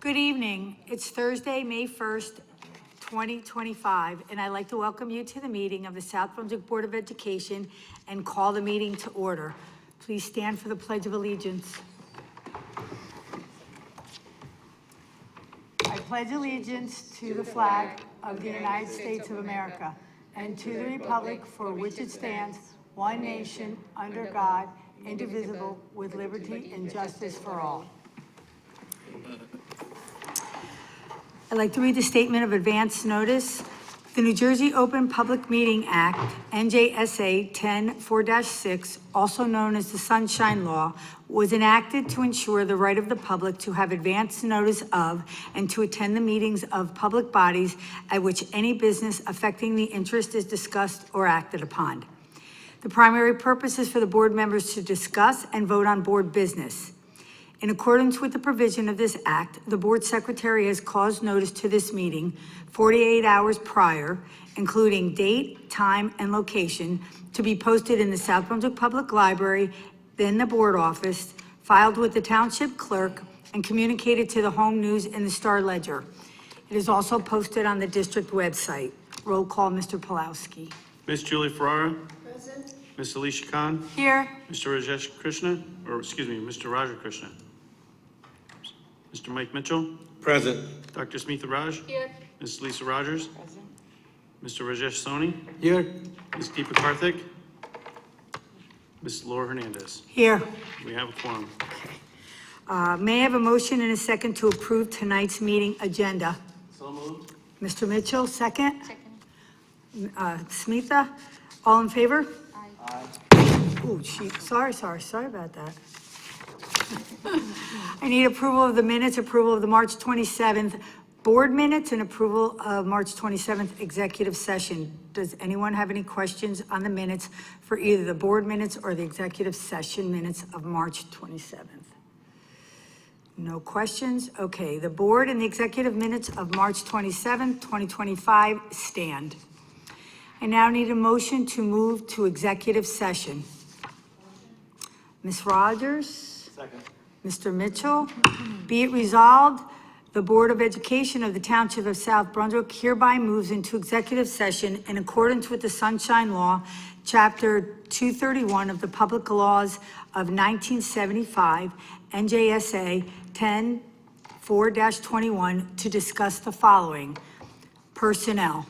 Good evening. It's Thursday, May 1st, 2025, and I'd like to welcome you to the meeting of the South Brunswick Board of Education and call the meeting to order. Please stand for the Pledge of Allegiance. I pledge allegiance to the flag of the United States of America and to the republic for which it stands, one nation, under God, indivisible, with liberty and justice for all. I'd like to read the statement of advance notice. The New Jersey Open Public Meeting Act, NJSA 10-4-6, also known as the Sunshine Law, was enacted to ensure the right of the public to have advance notice of and to attend the meetings of public bodies at which any business affecting the interest is discussed or acted upon. The primary purpose is for the board members to discuss and vote on board business. In accordance with the provision of this act, the board secretary has caused notice to this meeting 48 hours prior, including date, time, and location, to be posted in the South Brunswick Public Library, then the board office, filed with the township clerk, and communicated to the Home News and the Star Ledger. It is also posted on the district website. Roll call, Mr. Pulowski. Ms. Julie Ferrara. Present. Ms. Alicia Khan. Here. Mr. Rajesh Krishna, Mr. Raja Krishna. Mr. Mike Mitchell. Present. Dr. Smitha Raj. Here. Ms. Lisa Rogers. Present. Mr. Rajesh Soni. Here. Ms. Deepa Karthik. Ms. Laura Hernandez. Here. We have a quorum. May I have a motion and a second to approve tonight's meeting agenda? So moved. Mr. Mitchell, second? Second. Smitha, all in favor? Aye. Oh, sorry about that. I need approval of the minutes, approval of the March 27th board minutes, and approval of March 27th executive session. Does anyone have any questions on the minutes for either the board minutes or the executive session minutes of March 27th? No questions? Okay, the board and the executive minutes of March 27th, 2025 stand. I now need a motion to move to executive session. Ms. Rogers? Second. Mr. Mitchell? Be it resolved, the Board of Education of the Township of South Brunswick hereby moves into executive session in accordance with the Sunshine Law, Chapter 231 of the Public Laws of 1975, NJSA 10-4-21, to discuss the following. Personnel.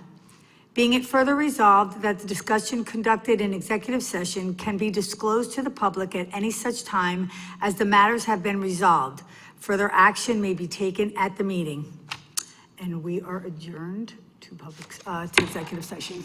Being it further resolved that the discussion conducted in executive session can be disclosed to the public at any such time as the matters have been resolved. Further action may be taken at the meeting. And we are adjourned to executive session.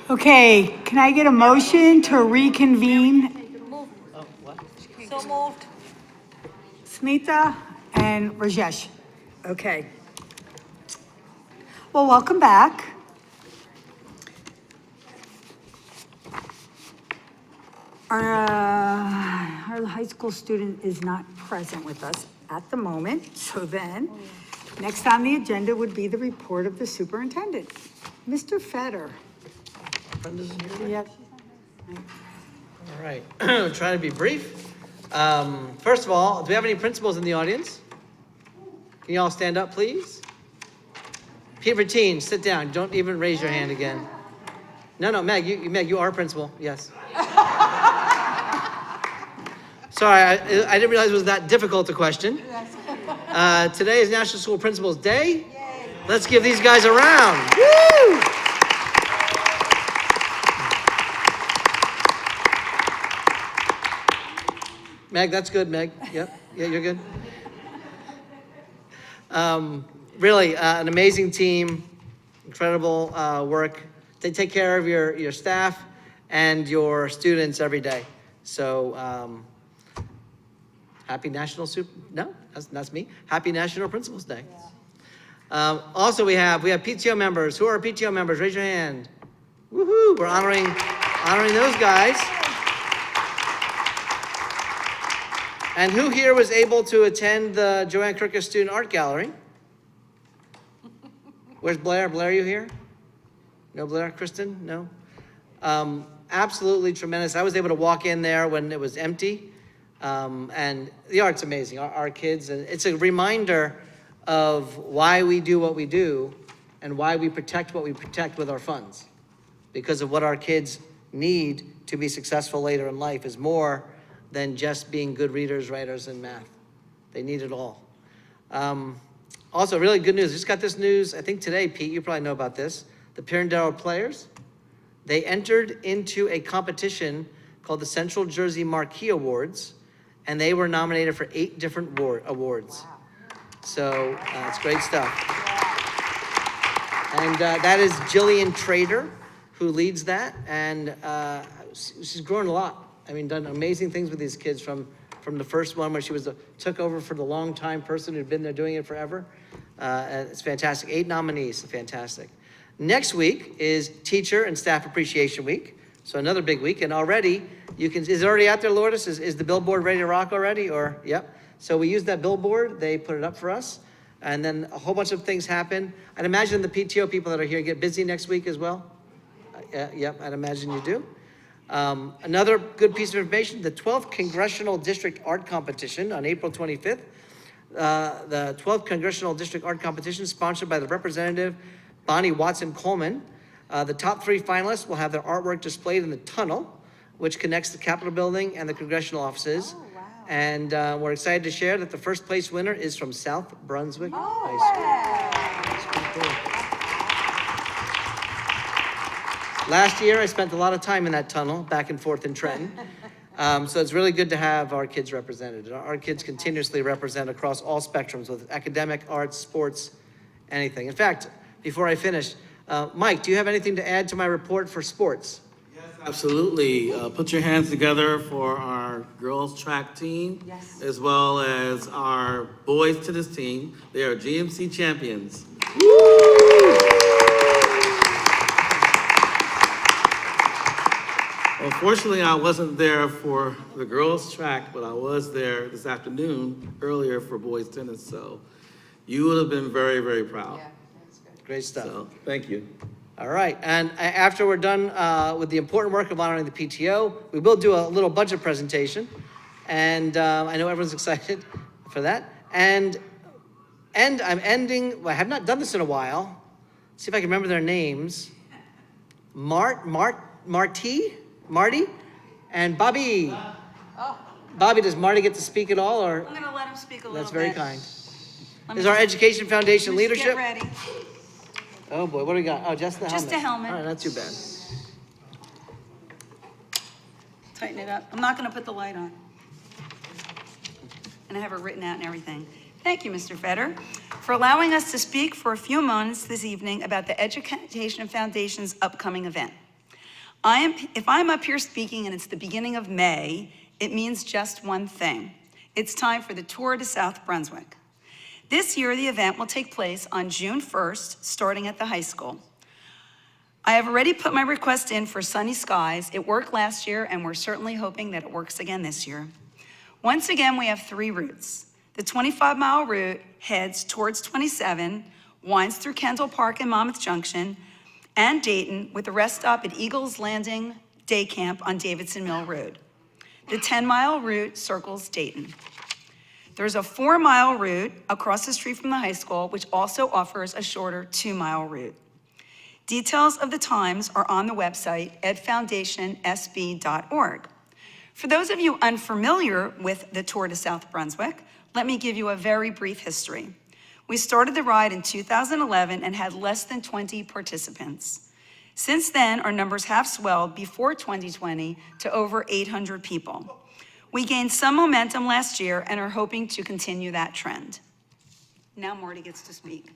Okay, can I get a motion to reconvene? So moved. Smita and Rajesh. Okay. Well, welcome back. Our high school student is not present with us at the moment, so then, next on the agenda would be the report of the superintendent. Mr. Fetter. Yep. All right, try to be brief. First of all, do we have any principals in the audience? Can you all stand up, please? Pete Routine, sit down. Don't even raise your hand again. No, Meg, you are a principal, yes. Sorry, I didn't realize it was that difficult a question. Today is National School Principals Day. Let's give these guys a round. Woo! Meg, that's good, Meg. Yep, yeah, you're good. Really, an amazing team, incredible work. They take care of your staff and your students every day. So, happy National no, that's me. Happy National Principals Day. Also, we have PTO members. Who are PTO members? Raise your hand. Woohoo! We're honoring those guys. And who here was able to attend the Joanne Kirkus Student Art Gallery? Where's Blair? Blair, you here? No Blair? Kristen? No? Absolutely tremendous. I was able to walk in there when it was empty. And the art's amazing. Our kids, and it's a reminder of why we do what we do and why we protect what we protect with our funds. Because of what our kids need to be successful later in life is more than just being good readers, writers, and math. They need it all. Also, really good news. Just got this news, I think today, Pete, you probably know about this. The Pirandello players, they entered into a competition called the Central Jersey Marquee Awards, and they were nominated for 8 different awards. Wow. So it's great stuff. And that is Jillian Trader, who leads that, and she's grown a lot. I mean, done amazing things with these kids from the first one where she took over for the long-time person who'd been there doing it forever. It's fantastic. 8 nominees, fantastic. Next week is Teacher and Staff Appreciation Week, so another big week. And already, is it already out there, Lourdes? Is the billboard ready to rock already? Or, yep. So we used that billboard. They put it up for us. And then a whole bunch of things happen. I'd imagine the PTO people that are here get busy next week as well. Yep, I'd imagine you do. Another good piece of information, the 12th Congressional District Art Competition on April 25th. The 12th Congressional District Art Competition sponsored by the Representative Bonnie Watson Coleman. The top 3 finalists will have their artwork displayed in the tunnel, which connects the Capitol building and the congressional offices. Oh, wow. And we're excited to share that the first place winner is from South Brunswick High School. That's pretty cool. Last year, I spent a lot of time in that tunnel, back and forth in Trenton. So it's really good to have our kids represented. Our kids continuously represent across all spectrums with academic, arts, sports, anything. In fact, before I finish, Mike, do you have anything to add to my report for sports? Yes, absolutely. Put your hands together for our girls track team, yes, as well as our boys tennis team. They are GMC champions. Woo! Unfortunately, I wasn't there for the girls track, but I was there this afternoon earlier for boys tennis. So you would have been very, very proud. Yeah, that's good. Great stuff. So, thank you. All right, and after we're done with the important work of honoring the PTO, we will do a little budget presentation. And I know everyone's excited for that. And I'm ending, well, I have not done this in a while. See if I can remember their names. Marty and Bobby. Oh. Bobby, does Marty get to speak at all, or? I'm gonna let him speak a little bit. That's very kind. This is our Education Foundation leadership. Get ready. Oh boy, what do we got? Oh, just the helmet. Just a helmet. All right, not too bad. Tighten it up. I'm not gonna put the light on. And I have it written out and everything. Thank you, Mr. Fetter, for allowing us to speak for a few moments this evening about the Education Foundation's upcoming event. If I'm up here speaking and it's the beginning of May, it means just one thing. It's time for the Tour de South Brunswick. This year, the event will take place on June 1st, starting at the high school. I have already put my request in for sunny skies. It worked last year, and we're certainly hoping that it works again this year. Once again, we have 3 routes. The 25-mile route heads towards 27, winds through Kendall Park and Monmouth Junction, and Dayton, with a rest stop at Eagles Landing Day Camp on Davidson Mill Road. The 10-mile route circles Dayton. There's a 4-mile route across the street from the high school, which also offers a shorter 2-mile route. Details of the times are on the website edfoundationsb.org. For those of you unfamiliar with the Tour de South Brunswick, let me give you a very brief history. We started the ride in 2011 and had less than 20 participants. Since then, our numbers have swelled before 2020 to over 800 people. We gained some momentum last year and are hoping to continue that trend. Now Marty gets to speak.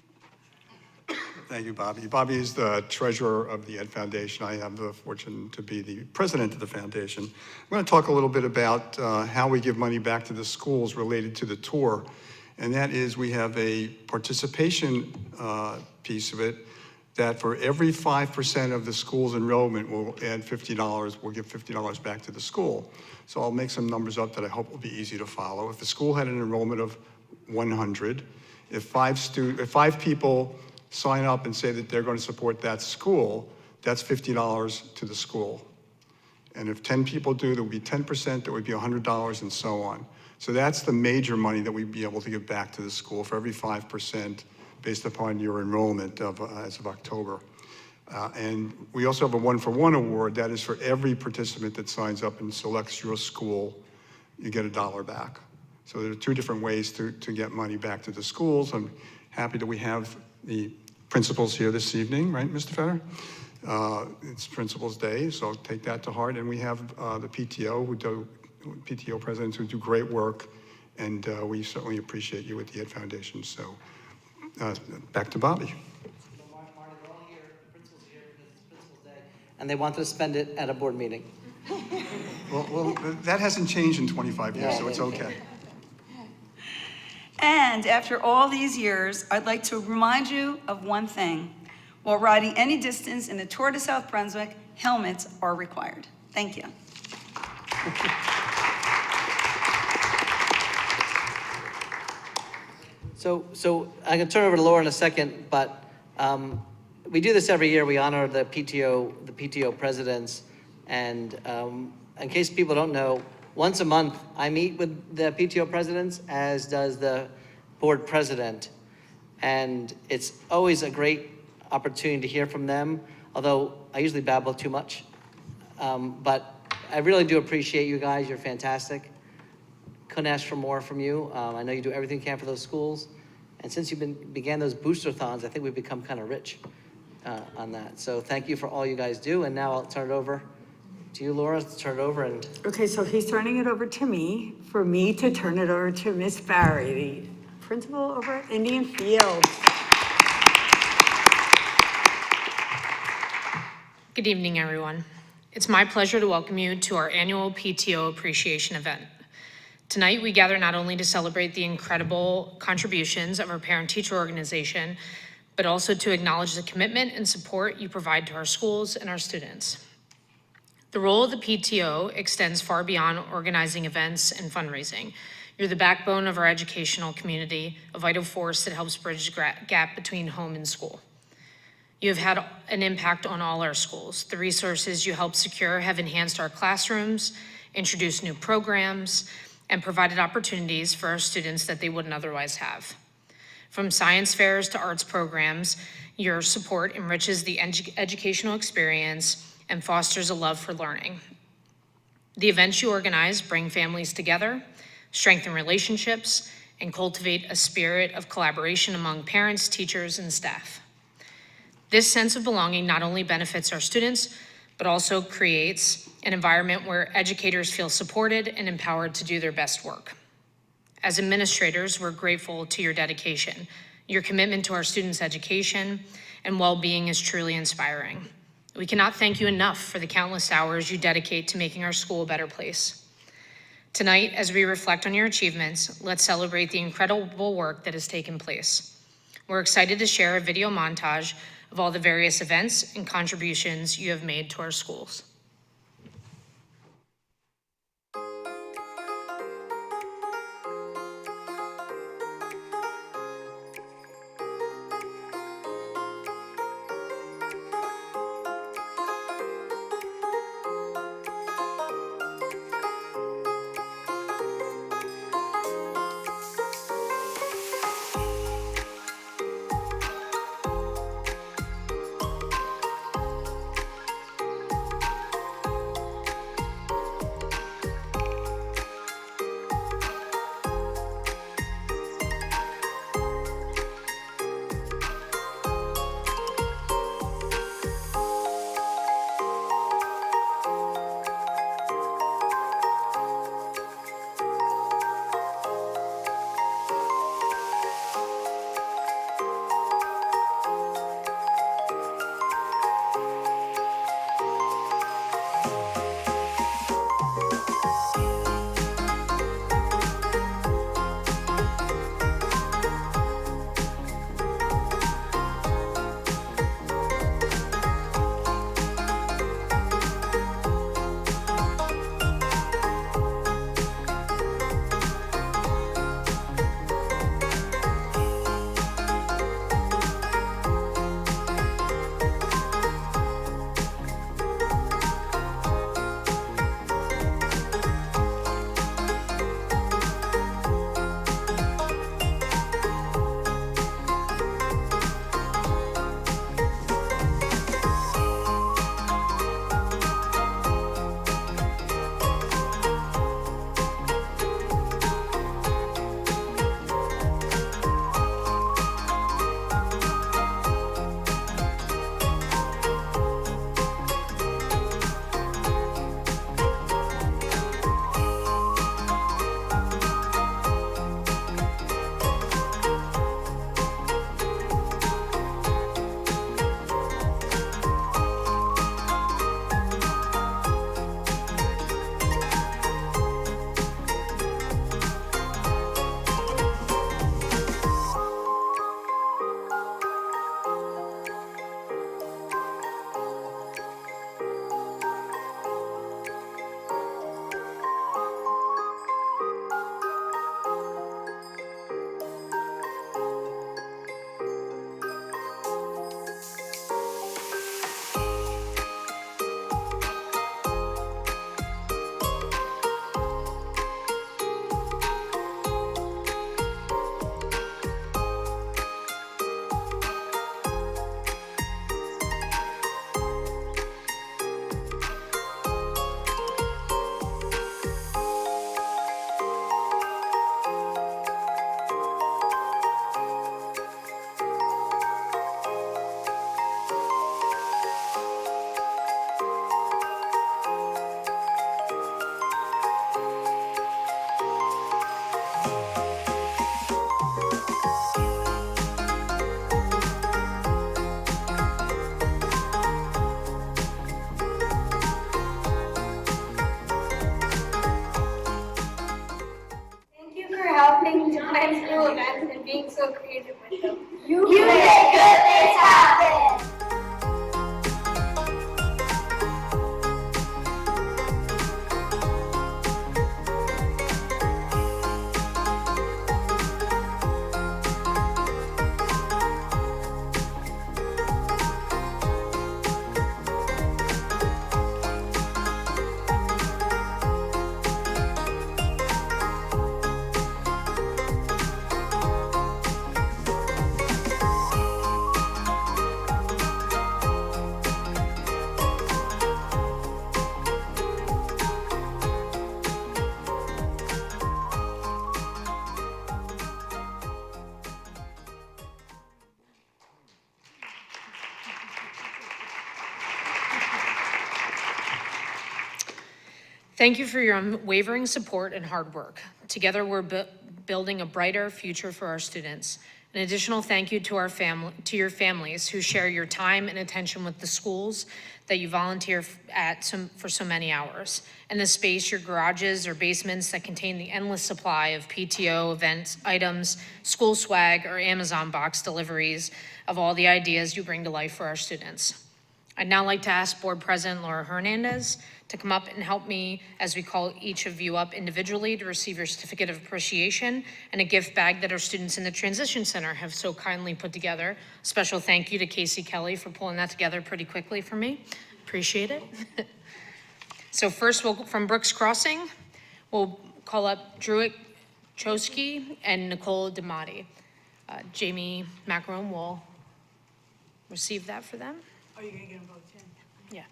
Thank you, Bobby. Bobby is the treasurer of the Ed Foundation. I have the fortune to be the president of the foundation. I'm going to talk a little bit about how we give money back to the schools related to the tour. And that is, we have a participation piece of it that for every 5% of the school's enrollment, we'll add $50, we'll give $50 back to the school. So I'll make some numbers up that I hope will be easy to follow. If the school had an enrollment of 100, if 5 people sign up and say that they're going to support that school, that's $50 to the school. And if 10 people do, there would be 10%, that would be $100, and so on. So that's the major money that we'd be able to give back to the school for every 5% based upon your enrollment as of October. And we also have a 1-for-1 award. That is for every participant that signs up and selects your school, you get $1 back. So there are 2 different ways to get money back to the schools. I'm happy that we have the principals here this evening, right, Mr. Fetter? It's Principals Day, so take that to heart. And we have the PTO presidents who do great work, and we certainly appreciate you at the Ed Foundation. So back to Bobby. And they wanted to spend it at a board meeting. Well, that hasn't changed in 25 years, so it's okay. And after all these years, I'd like to remind you of one thing. While riding any distance in the Tour de South Brunswick, helmets are required. Thank you. So I'm going to turn over to Laura in a second, but we do this every year. We honor the PTO presidents, and in case people don't know, once a month I meet with the PTO presidents, as does the board president, and it's always a great opportunity to hear from them, although I usually babble too much. But I really do appreciate you guys. You're fantastic. Couldn't ask for more from you. I know you do everything you can for those schools. And since you began those booster-thons, I think we've become kind of rich on that. So thank you for all you guys do. And now I'll turn it over to you, Laura, to turn it over. And Okay, so he's turning it over to me, for me to turn it over to Miss Barry, the principal over at Indian Fields. Good evening, everyone. It's my pleasure to welcome you to our annual PTO appreciation event. Tonight, we gather not only to celebrate the incredible contributions of our parent-teacher organization, but also to acknowledge the commitment and support you provide to our schools and our students. The role of the PTO extends far beyond organizing events and fundraising. You're the backbone of our educational community, a vital force that helps bridge the gap between home and school. You have had an impact on all our schools. The resources you help secure have enhanced our classrooms, introduced new programs, and provided opportunities for our students that they wouldn't otherwise have. From science fairs to arts programs, your support enriches the educational experience and fosters a love for learning. The events you organize bring families together, strengthen relationships, and cultivate a spirit of collaboration among parents, teachers, and staff. This sense of belonging not only benefits our students, but also creates an environment where educators feel supported and empowered to do their best work. As administrators, we're grateful to your dedication. Your commitment to our students' education and well-being is truly inspiring. We cannot thank you enough for the countless hours you dedicate to making our school a better place. Tonight, as we reflect on your achievements, let's celebrate the incredible work that has taken place. We're excited to share a video montage of all the various events and contributions you have made to our schools. helping to plan school events and being so creative with them. You make good things happen! Thank you for your unwavering support and hard work. Together, we're building a brighter future for our students. An additional thank you to your families who share your time and attention with the schools that you volunteer for so many hours. And the space, your garages or basements that contain the endless supply of PTO events, items, school swag, or Amazon box deliveries of all the ideas you bring to life for our students. I'd now like to ask Board President Laura Hernandez to come up and help me as we call each of you up individually to receive your certificate of appreciation and a gift bag that our students in the Transition Center have so kindly put together. Special thank you to Casey Kelly for pulling that together pretty quickly for me. Appreciate it. So first, from Brooks Crossing, we'll call up Drewitt Chosky and Nicole DeMatti. Jamie Macaron will receive that for them. Are you gonna get them both in? Yeah.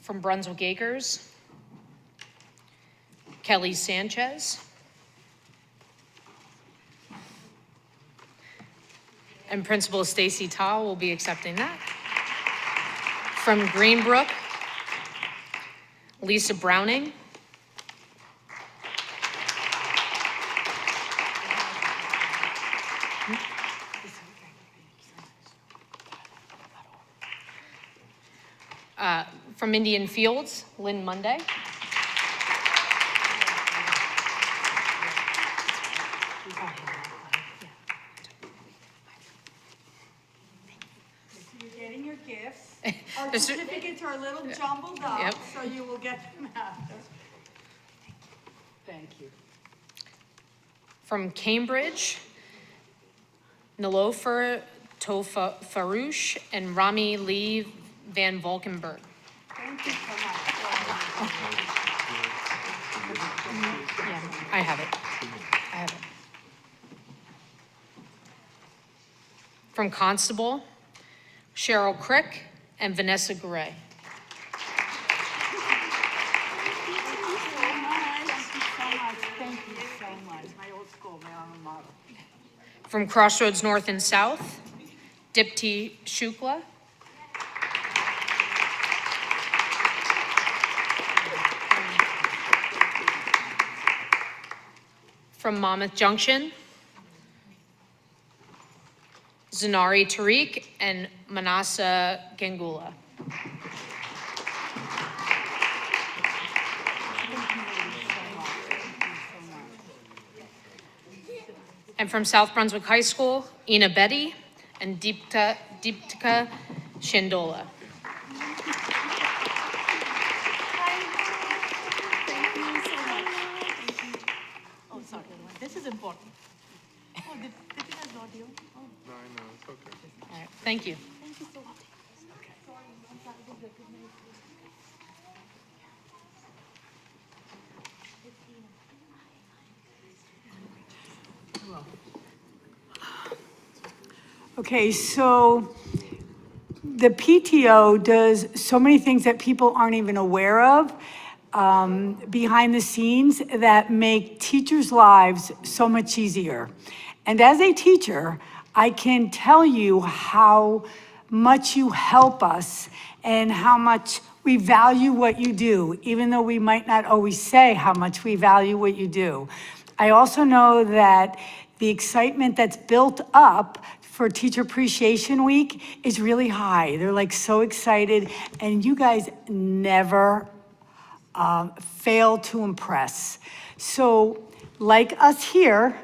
From Brunswick Acres, Kelly Sanchez. And Principal Stacy Tall will be accepting that. From Greenbrook, Lisa Browning. From Indian Fields, Lynn Monday. You're getting your gifts. Our There's- certificates are a little jumbled up, Yep. so you will get them after. Thank you. From Cambridge, Nilofer Farouche and Rami Lee Van Valkenburg. Thank you so much. Yeah, I have it. I have it. From Constable, Cheryl Crick and Vanessa Gray. Thank you so much. My old school, my alma mater. From Crossroads North and South, Dipti Shukla. From Monmouth Junction, Zanari Tariq and Manasa Gangula. And from South Brunswick High School, Ina Betty and Deeptika Shindola. Oh, sorry, this is important. Oh, did it has not you? Oh. All right, thank you. Thank you so much. Okay, so the PTO does so many things that people aren't even aware of behind the scenes that make teachers' lives so much easier. And as a teacher, I can tell you how much you help us and how much we value what you do, even though we might not always say how much we value what you do. I also know that the excitement that's built up for Teacher Appreciation Week is really high. They're like so excited, and you guys never fail to impress. So like us here,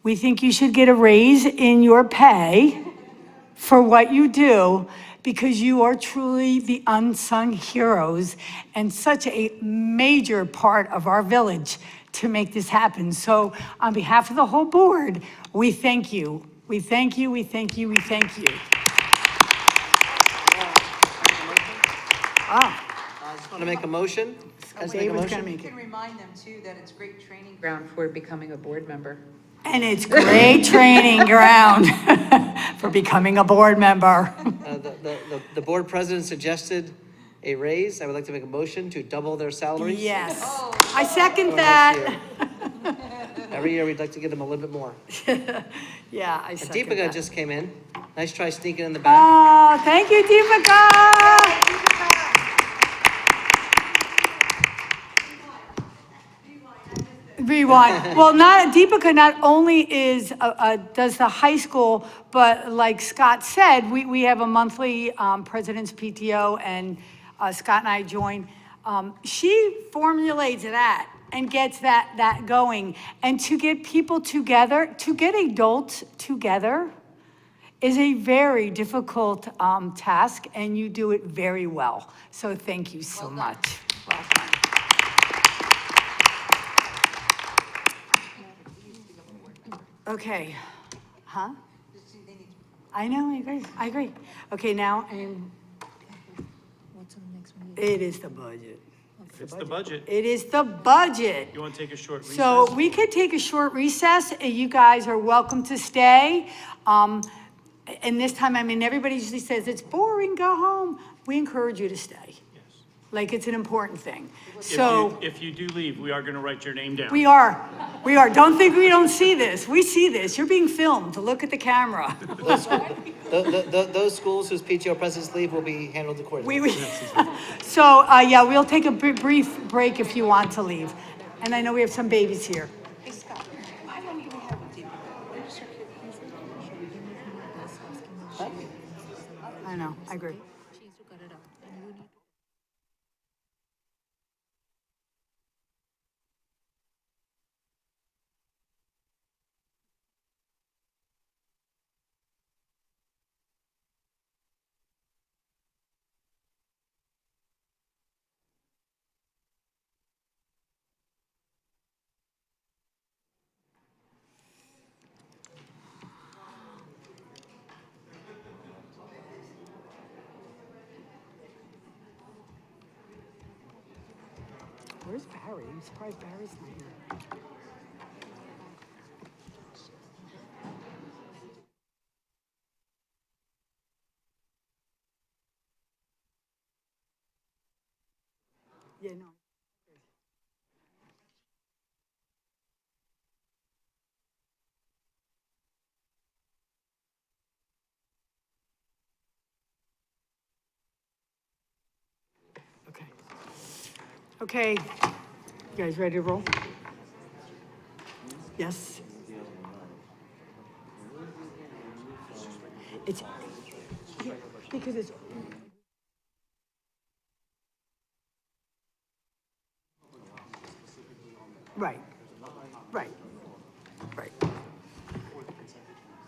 we think you should get a raise in your pay for what you do, because you are truly the unsung heroes and such a major part of our village to make this happen. So on behalf of the whole board, we thank you. We thank you, we thank you, we thank you. I just want to make a motion. Guys make a David's gonna motion? make You it. can remind them too that it's great training ground for becoming a board member. And it's great training ground for becoming a board member. The board president suggested a raise. I would like to make a motion to double their salaries. Yes, I second for next that. year. Every year, we'd like to give them a little bit more. Yeah, I second Deepika that. just came in. Nice try sneaking in the back. Oh, thank you, Deepika. Rewind. Well, Deepika not only does the high school, but like Scott said, we have a monthly President's PTO, and Scott and I join. She formulates that and gets that going. And to get people together, to get adults together is a very difficult task, and you do it very well. So thank you so much. Well done. Okay, huh? I know, I agree. Okay, now, it is the budget. It's the budget. It is the budget. You want to take a short recess? So we could take a short recess. You guys are welcome to stay. And this time, I mean, everybody usually says, it's boring, go home. We encourage you to stay. Yes. Like, it's an important thing. So. If you do leave, we are going to write your name down. We are. Don't think we don't see this. We see this. You're being filmed. Look at the camera. Those schools whose PTO presidents leave will be handled accordingly. So, yeah, we'll take a brief break if you want to leave. And I know we have some babies here. I know, I agree. Where's Barry? I'm surprised Barry's not here. Yeah, no. Okay. Okay. You guys ready to roll? Yes. It's because it's. Right. Right. Right.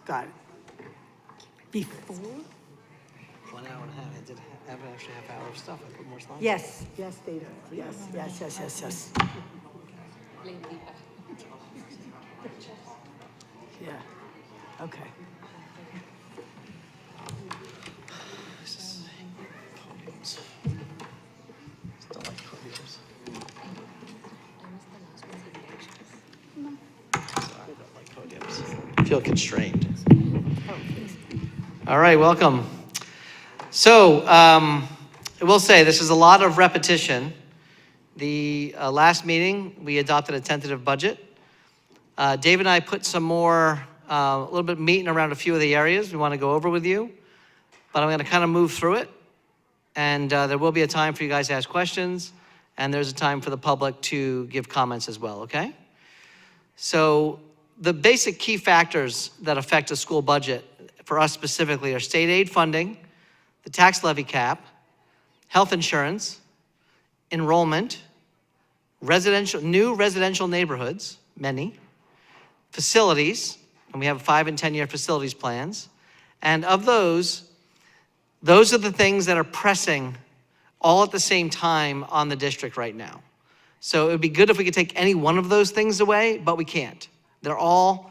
Got it. Before? 1 hour and a half. I did have an extra half hour of stuff. I put more slides. Yes, Data. Yes. Yeah, okay. Still like podiums. Sorry, I don't like podiums. Feel constrained. All right, welcome. So, I will say this is a lot of repetition. The last meeting, we adopted a tentative budget. Dave and I put some more, a little bit meat around a few of the areas we want to go over with you, but I'm going to kind of move through it. And there will be a time for you guys to ask questions, and there's a time for the public to give comments as well, okay? So the basic key factors that affect a school budget for us specifically are state aid funding, the tax levy cap, health insurance, enrollment, new residential neighborhoods, many, facilities, and we have 5 and 10 year facilities plans. And of those are the things that are pressing all at the same time on the district right now. So it would be good if we could take any one of those things away, but we can't. They're all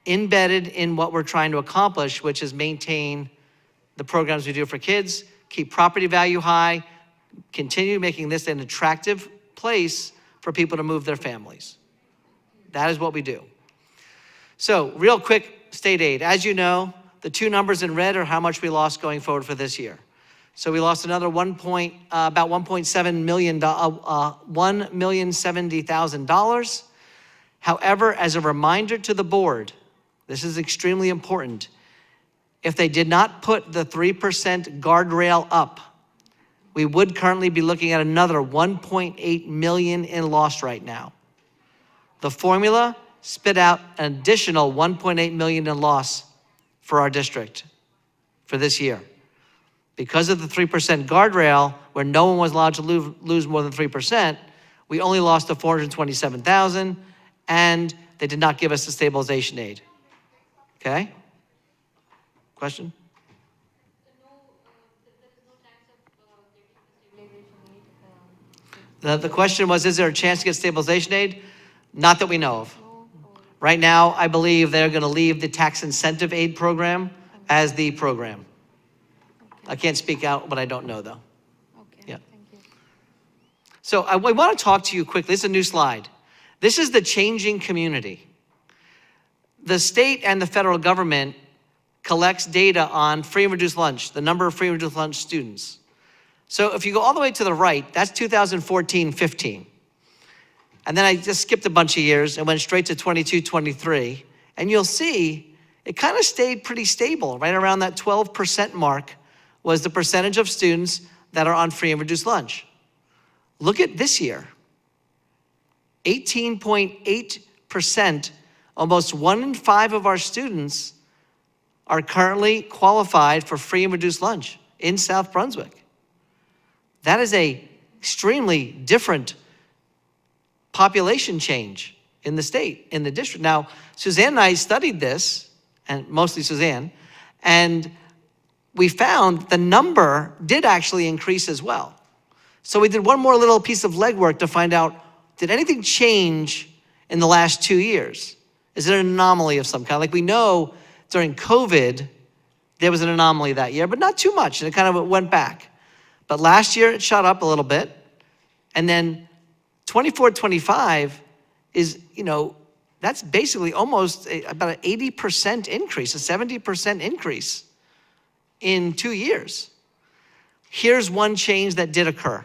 embedded in what we're trying to accomplish, which is maintain the programs we do for kids, keep property value high, continue making this an attractive place for people to move their families. That is what we do. So real quick, state aid. As you know, the two numbers in red are how much we lost going forward for this year. So we lost another about $1.7 million, $1,070,000. However, as a reminder to the board, this is extremely important. If they did not put the 3% guardrail up, we would currently be looking at another 1.8 million in loss right now. The formula spit out an additional 1.8 million in loss for our district for this year. Because of the 3% guardrail, where no one was allowed to lose more than 3%, we only lost the 427,000, and they did not give us the stabilization aid. Okay? Question? The question was, is there a chance to get stabilization aid? Not that we know of. Right now, I believe they're going to leave the tax incentive aid program as the program. I can't speak out what I don't know, though. Okay, Yeah. thank you. So I want to talk to you quickly. This is a new slide. This is the changing community. The state and the federal government collects data on free and reduced lunch, the number of free and reduced lunch students. So if you go all the way to the right, that's 2014-15. And then I just skipped a bunch of years and went straight to 22-23. And you'll see it kind of stayed pretty stable. Right around that 12% mark was the percentage of students that are on free and reduced lunch. Look at this year. 18.8%, almost 1 in 5 of our students are currently qualified for free and reduced lunch in South Brunswick. That is a extremely different population change in the state, in the district. Now, Suzanne and I studied this, and mostly Suzanne, and we found the number did actually increase as well. So we did one more little piece of legwork to find out, did anything change in the last 2 years? Is it an anomaly of some kind? Like we know during COVID, there was an anomaly that year, but not too much, and it kind of went back. But last year, it shot up a little bit. And then 24-25 is, that's basically almost about an 80% increase, a 70% increase in 2 years. Here's one change that did occur.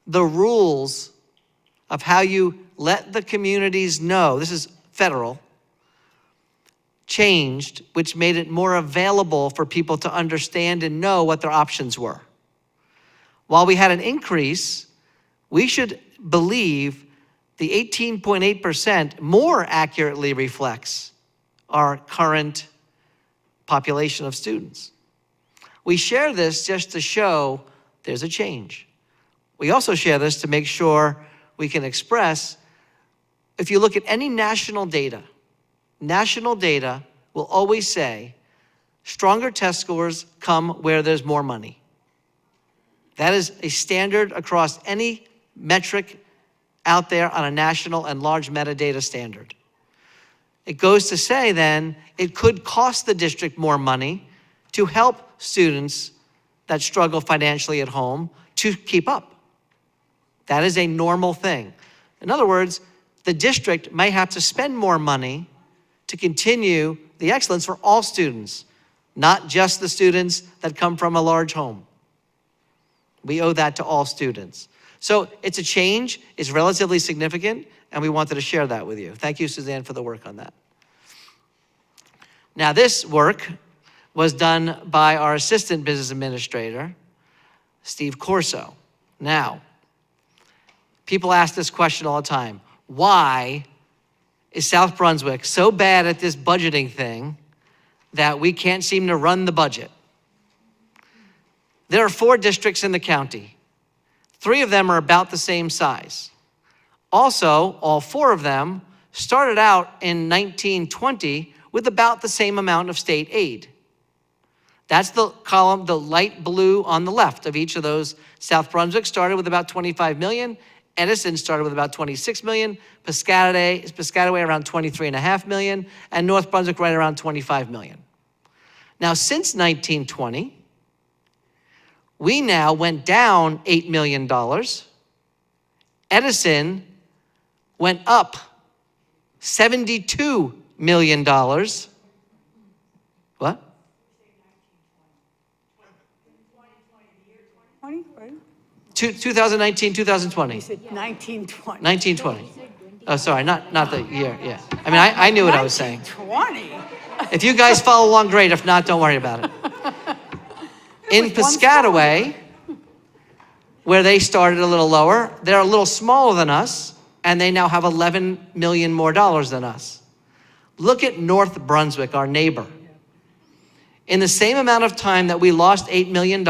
The rules of how you let the communities know, this is federal, changed, which made it more available for people to understand and know what their options were. While we had an increase, we should believe the 18.8% more accurately reflects our current population of students. We share this just to show there's a change. We also share this to make sure we can express, if you look at any national data will always say, stronger test scores come where there's more money. That is a standard across any metric out there on a national and large metadata standard. It goes to say then, it could cost the district more money to help students that struggle financially at home to keep up. That is a normal thing. In other words, the district may have to spend more money to continue the excellence for all students, not just the students that come from a large home. We owe that to all students. So it's a change, it's relatively significant, and we wanted to share that with you. Thank you, Suzanne, for the work on that. Now, this work was done by our assistant business administrator, Steve Corso. Now, people ask this question all the time. Why is South Brunswick so bad at this budgeting thing that we can't seem to run the budget? There are 4 districts in the county. 3 of them are about the same size. Also, all 4 of them started out in 1920 with about the same amount of state aid. That's the column, the light blue on the left of each of those. South Brunswick started with about 25 million. Edison started with about 26 million. Piscataway around 23.5 million. And North Brunswick right around 25 million. Now, since 1920, we now went down $8 million. Edison went up $72 million. What? 20, right? 2019, 2020. You said 1920. 1920. Oh, sorry, not the year, yeah. I mean, I knew what I was saying. 1920? If you guys follow along, great. If not, don't worry about it. In Piscataway, where they started a little lower, they're a little smaller than us, and they now have 11 million more dollars than us. Look at North Brunswick, our neighbor. In the same amount of time that we lost $8 million,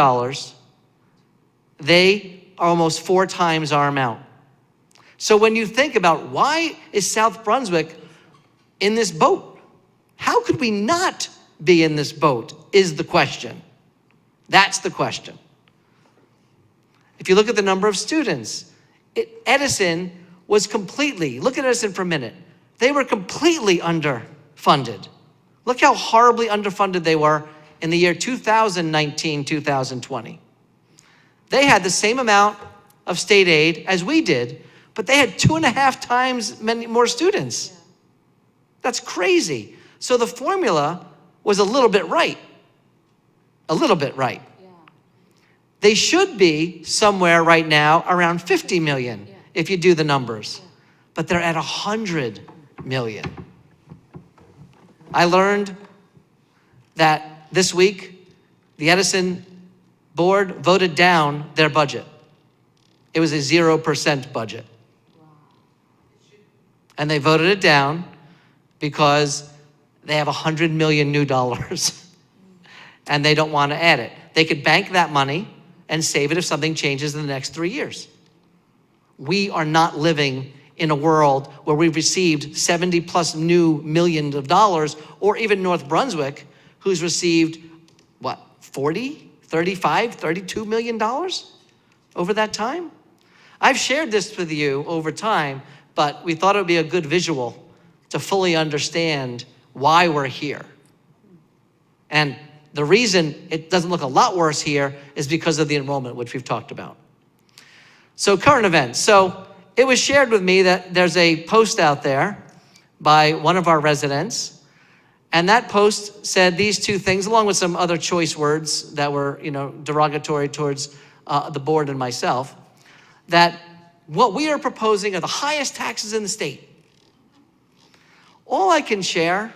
they are almost 4 times our amount. So when you think about why is South Brunswick in this boat? How could we not be in this boat is the question. That's the question. If you look at the number of students, Edison was completely, look at Edison for a minute. They were completely underfunded. Look how horribly underfunded they were in the year 2019, 2020. They had the same amount of state aid as we did, but they had 2.5 times many more students. That's crazy. So the formula was a little bit right. A little bit right. They should be somewhere right now around 50 million if you do the numbers, but they're at 100 million. I learned that this week, the Edison board voted down their budget. It was a 0% budget. And they voted it down because they have 100 million new dollars and they don't want to add it. They could bank that money and save it if something changes in the next 3 years. We are not living in a world where we've received 70 plus new millions of dollars, or even North Brunswick, who's received, what, 40, 35, 32 million dollars over that time? I've shared this with you over time, but we thought it would be a good visual to fully understand why we're here. And the reason it doesn't look a lot worse here is because of the enrollment, which we've talked about. So current events. So it was shared with me that there's a post out there by one of our residents, and that post said these 2 things, along with some other choice words that were, derogatory towards the board and myself, that what we are proposing are the highest taxes in the state. All I can share,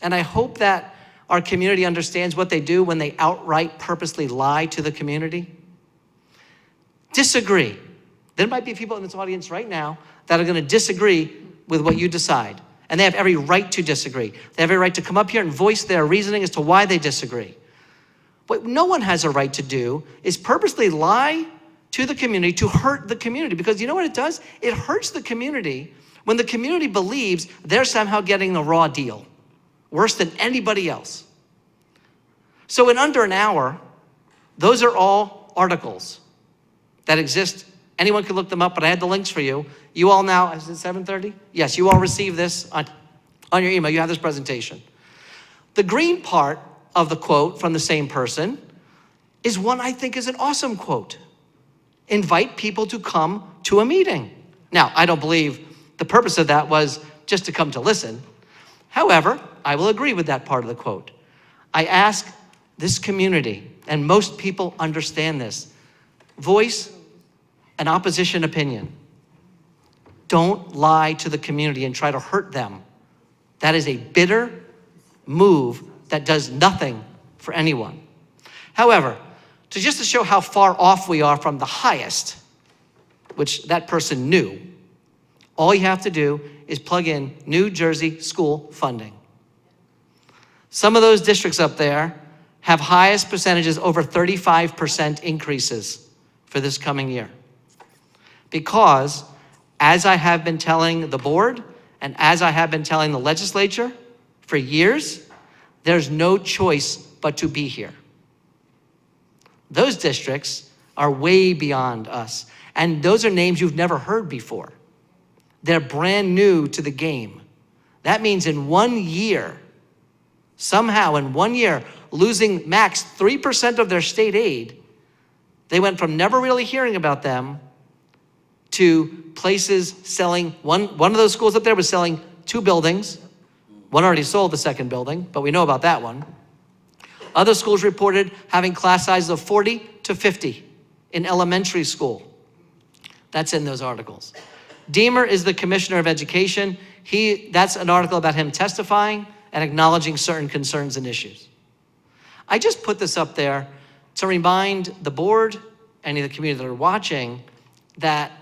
and I hope that our community understands what they do when they outright purposely lie to the community. Disagree. There might be people in this audience right now that are going to disagree with what you decide. And they have every right to disagree. They have every right to come up here and voice their reasoning as to why they disagree. What no one has a right to do is purposely lie to the community to hurt the community. Because you know what it does? It hurts the community when the community believes they're somehow getting a raw deal, worse than anybody else. So in under an hour, those are all articles that exist. Anyone can look them up, but I had the links for you. You all now, is it 7:30? Yes, you all received this on your email. You have this presentation. The green part of the quote from the same person is one I think is an awesome quote. Invite people to come to a meeting. Now, I don't believe the purpose of that was just to come to listen. However, I will agree with that part of the quote. I ask this community, and most people understand this, voice an opposition opinion. Don't lie to the community and try to hurt them. That is a bitter move that does nothing for anyone. However, just to show how far off we are from the highest, which that person knew, all you have to do is plug in New Jersey school funding. Some of those districts up there have highest percentages, over 35% increases for this coming year. Because, as I have been telling the board, and as I have been telling the legislature for years, there's no choice but to be here. Those districts are way beyond us. And those are names you've never heard before. They're brand new to the game. That means in 1 year, somehow in 1 year, losing max 3% of their state aid, they went from never really hearing about them to places selling, one of those schools up there was selling 2 buildings. One already sold the second building, but we know about that one. Other schools reported having class sizes of 40 to 50 in elementary school. That's in those articles. Deemer is the Commissioner of Education. That's an article about him testifying and acknowledging certain concerns and issues. I just put this up there to remind the board, any of the community that are watching, that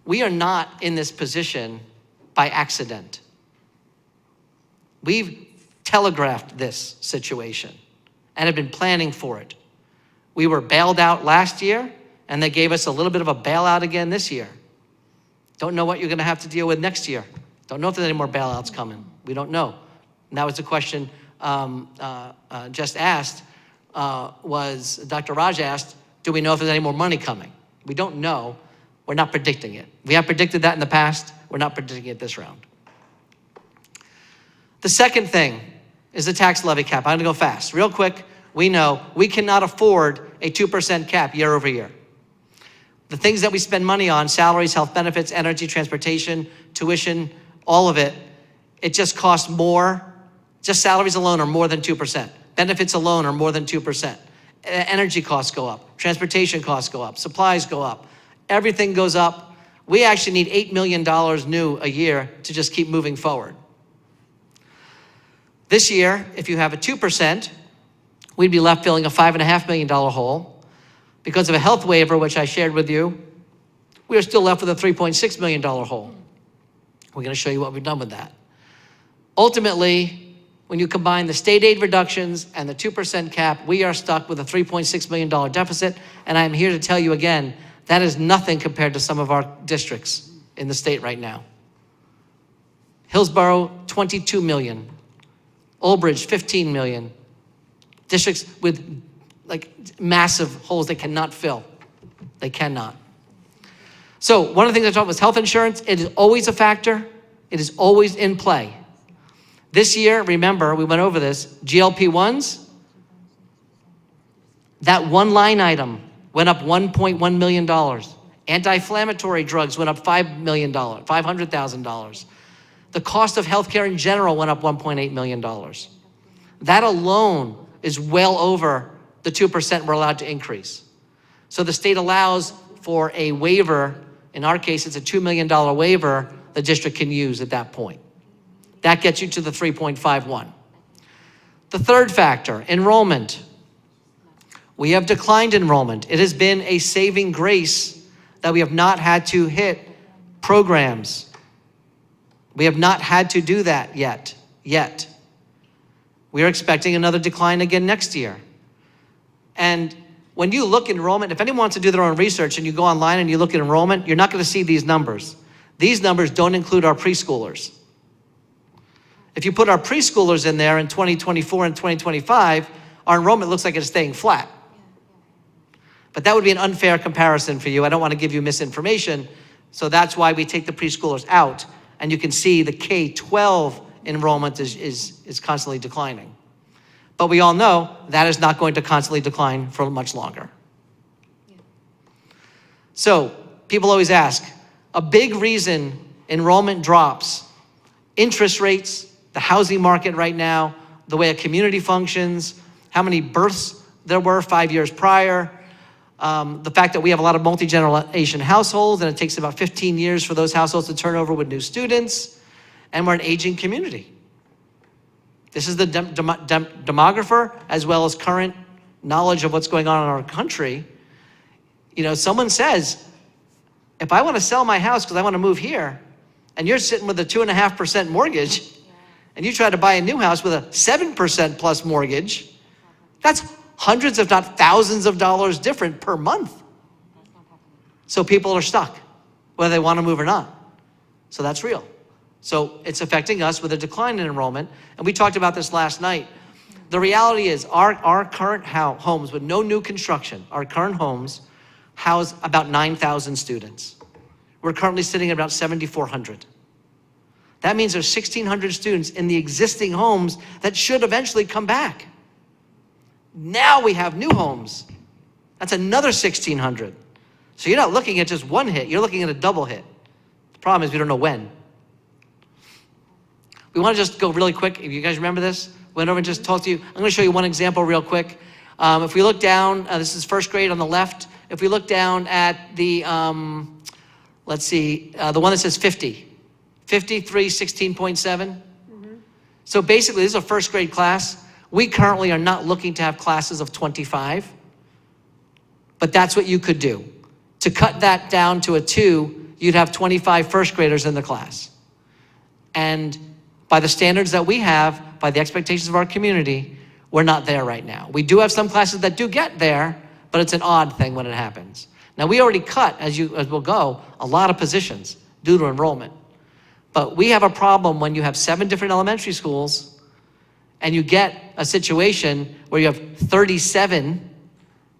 we are not in this position by accident. We've telegraphed this situation and have been planning for it. We were bailed out last year, and they gave us a little bit of a bailout again this year. Don't know what you're gonna have to deal with next year. Don't know if there's any more bailouts coming. We don't know. And that was the question just asked, was Dr. Raj asked, do we know if there's any more money coming? We don't know. We're not predicting it. We have predicted that in the past. We're not predicting it this round. The second thing is the tax levy cap. I'm gonna go fast. Real quick, we know we cannot afford a 2% cap year over year. The things that we spend money on, salaries, health benefits, energy, transportation, tuition, all of it, it just costs more. Just salaries alone are more than 2%. Benefits alone are more than 2%. Energy costs go up. Transportation costs go up. Supplies go up. Everything goes up. We actually need $8 million new a year to just keep moving forward. This year, if you have a 2%, we'd be left filling a $5.5 million hole. Because of a health waiver, which I shared with you, we are still left with a $3.6 million hole. We're gonna show you what we've done with that. Ultimately, when you combine the state aid reductions and the 2% cap, we are stuck with a $3.6 million deficit, and I'm here to tell you again, that is nothing compared to some of our districts in the state right now. Hillsborough, 22 million. Old Bridge, 15 million. Districts with like massive holes they cannot fill. They cannot. So one of the things I talked about was health insurance. It is always a factor. It is always in play. This year, remember, we went over this, GLP-1s, that one line item went up $1.1 million. Anti-inflammatory drugs went up $5 million, $500,000. The cost of healthcare in general went up $1.8 million. That alone is well over the 2% we're allowed to increase. So the state allows for a waiver. In our case, it's a $2 million waiver the district can use at that point. That gets you to the 3.51. The third factor, enrollment. We have declined enrollment. It has been a saving grace that we have not had to hit programs. We have not had to do that yet. We are expecting another decline again next year. And when you look at enrollment, if anyone wants to do their own research and you go online and you look at enrollment, you're not gonna see these numbers. These numbers don't include our preschoolers. If you put our preschoolers in there in 2024 and 2025, our enrollment looks like it's staying flat. But that would be an unfair comparison for you. I don't want to give you misinformation. So that's why we take the preschoolers out. And you can see the K-12 enrollment is constantly declining. But we all know that is not going to constantly decline for much longer. So people always ask, a big reason enrollment drops, interest rates, the housing market right now, the way a community functions, how many births there were 5 years prior, the fact that we have a lot of multi-generation households and it takes about 15 years for those households to turn over with new students, and we're an aging community. This is the demographer as well as current knowledge of what's going on in our country. You know, someone says, if I want to sell my house because I want to move here, and you're sitting with a 2.5% mortgage, and you try to buy a new house with a 7% plus mortgage, that's hundreds if not thousands of dollars different per month. So people are stuck, whether they want to move or not. So that's real. So it's affecting us with a decline in enrollment. And we talked about this last night. The reality is our current homes with no new construction, our current homes house about 9,000 students. We're currently sitting at about 7,400. That means there's 1,600 students in the existing homes that should eventually come back. Now we have new homes. That's another 1,600. So you're not looking at just one hit, you're looking at a double hit. The problem is we don't know when. We want to just go really quick. If you guys remember this, went over and just talked to you. I'm going to show you one example real quick. If we look down, this is first grade on the left. If we look down at the, let's see, the one that says 50. 53, 16.7. So basically, this is a first grade class. We currently are not looking to have classes of 25, but that's what you could do. To cut that down to a 2, you'd have 25 first graders in the class. And by the standards that we have, by the expectations of our community, we're not there right now. We do have some classes that do get there, but it's an odd thing when it happens. Now, we already cut, as we'll go, a lot of positions due to enrollment. But we have a problem when you have 7 different elementary schools and you get a situation where you have 37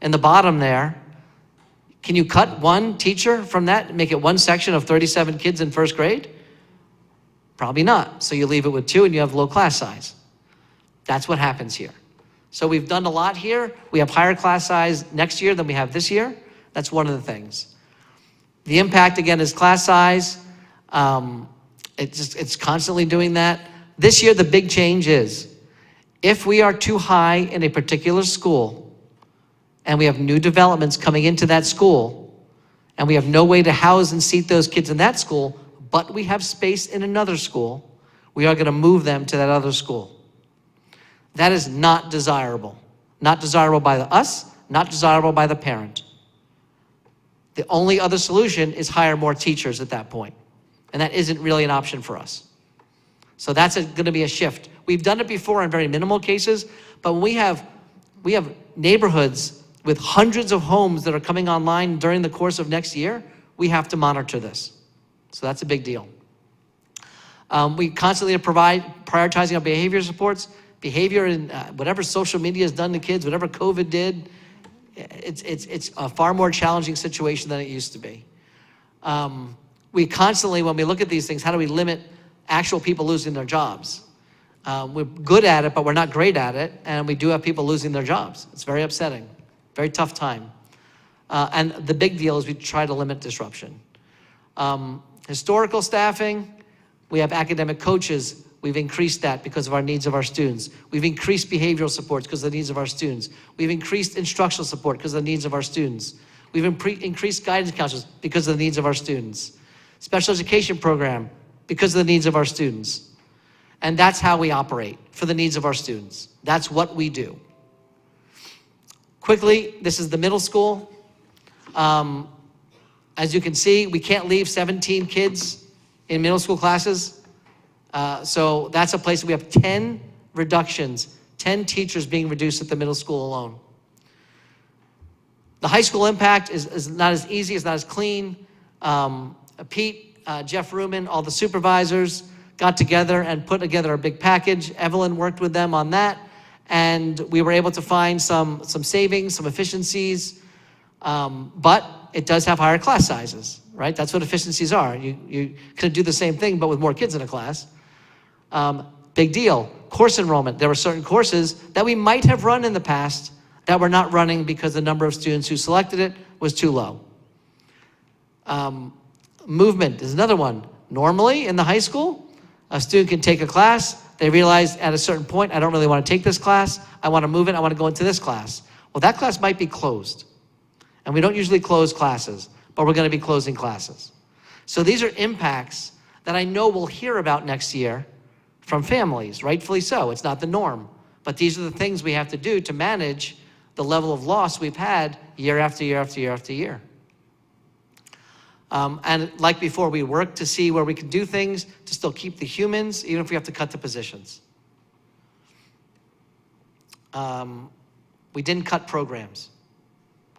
in the bottom there. Can you cut one teacher from that and make it one section of 37 kids in first grade? Probably not. So you leave it with 2 and you have low class size. That's what happens here. So we've done a lot here. We have higher class size next year than we have this year. That's one of the things. The impact, again, is class size. It's constantly doing that. This year, the big change is, if we are too high in a particular school, and we have new developments coming into that school, and we have no way to house and seat those kids in that school, but we have space in another school, we are gonna move them to that other school. That is not desirable. Not desirable by us, not desirable by the parent. The only other solution is hire more teachers at that point. And that isn't really an option for us. So that's gonna be a shift. We've done it before in very minimal cases, but when we have neighborhoods with hundreds of homes that are coming online during the course of next year, we have to monitor this. So that's a big deal. We constantly prioritizing our behavior supports. Behavior and whatever social media has done to kids, whatever COVID did, it's a far more challenging situation than it used to be. We constantly, when we look at these things, how do we limit actual people losing their jobs? We're good at it, but we're not great at it, and we do have people losing their jobs. It's very upsetting, very tough time. And the big deal is we try to limit disruption. Historical staffing, we have academic coaches. We've increased that because of our needs of our students. We've increased behavioral supports because of the needs of our students. We've increased instructional support because of the needs of our students. We've increased guidance counselors because of the needs of our students. Special education program because of the needs of our students. And that's how we operate, for the needs of our students. That's what we do. Quickly, this is the middle school. As you can see, we can't leave 17 kids in middle school classes. So that's a place we have 10 reductions, 10 teachers being reduced at the middle school alone. The high school impact is not as easy, it's not as clean. Pete, Jeff Ruman, all the supervisors got together and put together a big package. Evelyn worked with them on that, and we were able to find some savings, some efficiencies, but it does have higher class sizes, right? That's what efficiencies are. You could do the same thing, but with more kids in a class. Big deal. Course enrollment. There were certain courses that we might have run in the past that we're not running because the number of students who selected it was too low. Movement is another one. Normally in the high school, a student can take a class, they realize at a certain point, I don't really want to take this class, I want to move it, I want to go into this class. Well, that class might be closed. And we don't usually close classes, but we're going to be closing classes. So these are impacts that I know we'll hear about next year from families, rightfully so. It's not the norm. But these are the things we have to do to manage the level of loss we've had year after year after year after year. And like before, we work to see where we can do things to still keep the humans, even if we have to cut the positions. We didn't cut programs.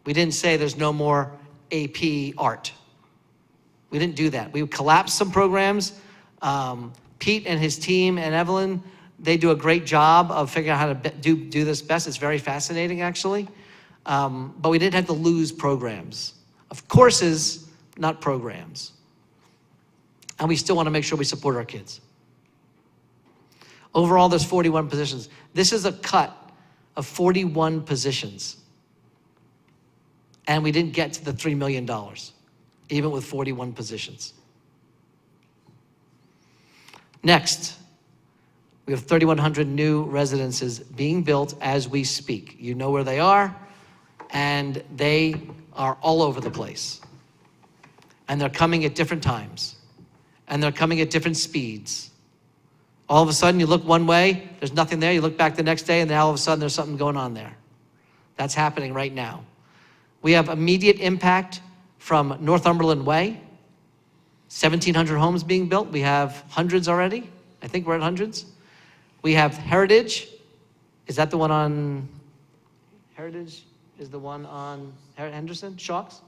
We didn't say there's no more AP art. We didn't do that. We collapsed some programs. Pete and his team and Evelyn, they do a great job of figuring out how to do this best. It's very fascinating, actually. But we didn't have to lose programs. Of courses, not programs. And we still want to make sure we support our kids. Overall, there's 41 positions. This is a cut of 41 positions. And we didn't get to the $3 million, even with 41 positions. Next, we have 3,100 new residences being built as we speak. You know where they are, and they are all over the place. And they're coming at different times, and they're coming at different speeds. All of a sudden, you look one way, there's nothing there. You look back the next day, and then all of a sudden, there's something going on there. That's happening right now. We have immediate impact from Northumberland Way. 1,700 homes being built. We have hundreds already. I think we're at hundreds. We have Heritage. Is that the one on, Heritage is the one on Henderson, Shawks?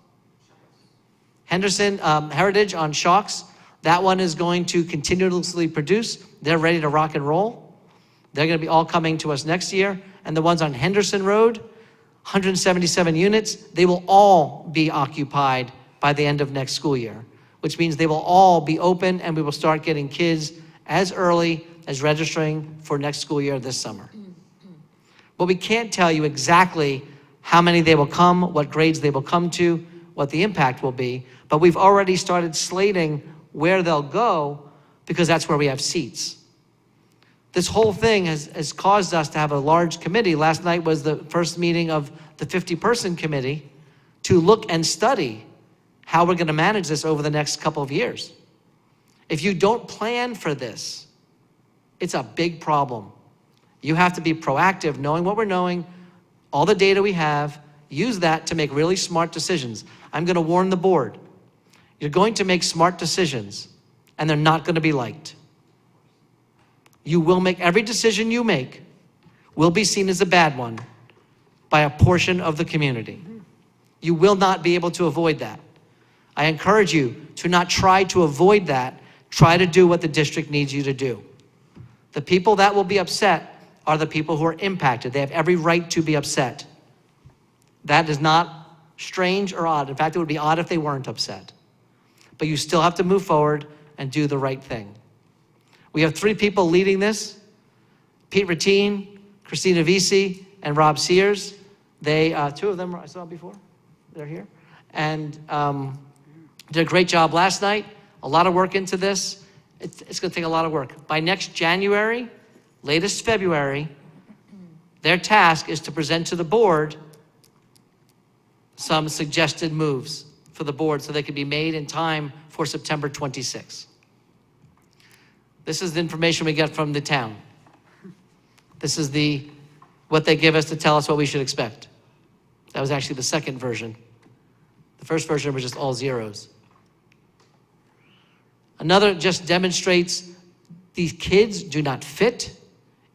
Heritage on Shawks. That one is going to continuously produce. They're ready to rock and roll. They're going to be all coming to us next year. And the ones on Henderson Road, 177 units, they will all be occupied by the end of next school year, which means they will all be open and we will start getting kids as early as registering for next school year this summer. But we can't tell you exactly how many they will come, what grades they will come to, what the impact will be, but we've already started slating where they'll go because that's where we have seats. This whole thing has caused us to have a large committee. Last night was the first meeting of the 50-person committee to look and study how we're going to manage this over the next couple of years. If you don't plan for this, it's a big problem. You have to be proactive, knowing what we're knowing, all the data we have, use that to make really smart decisions. I'm going to warn the board. You're going to make smart decisions, and they're not going to be liked. You will make, every decision you make will be seen as a bad one by a portion of the community. You will not be able to avoid that. I encourage you to not try to avoid that. Try to do what the district needs you to do. The people that will be upset are the people who are impacted. They have every right to be upset. That is not strange or odd. In fact, it would be odd if they weren't upset. But you still have to move forward and do the right thing. We have 3 people leading this: Pete Ratine, Christina Visi, and Rob Sears. They, 2 of them I saw before. They're here. And did a great job last night. A lot of work into this. It's going to take a lot of work. By next January, latest February, their task is to present to the board some suggested moves for the board so they can be made in time for September 26th. This is the information we get from the town. This is what they give us to tell us what we should expect. That was actually the second version. The first version was just all zeros. Another just demonstrates these kids do not fit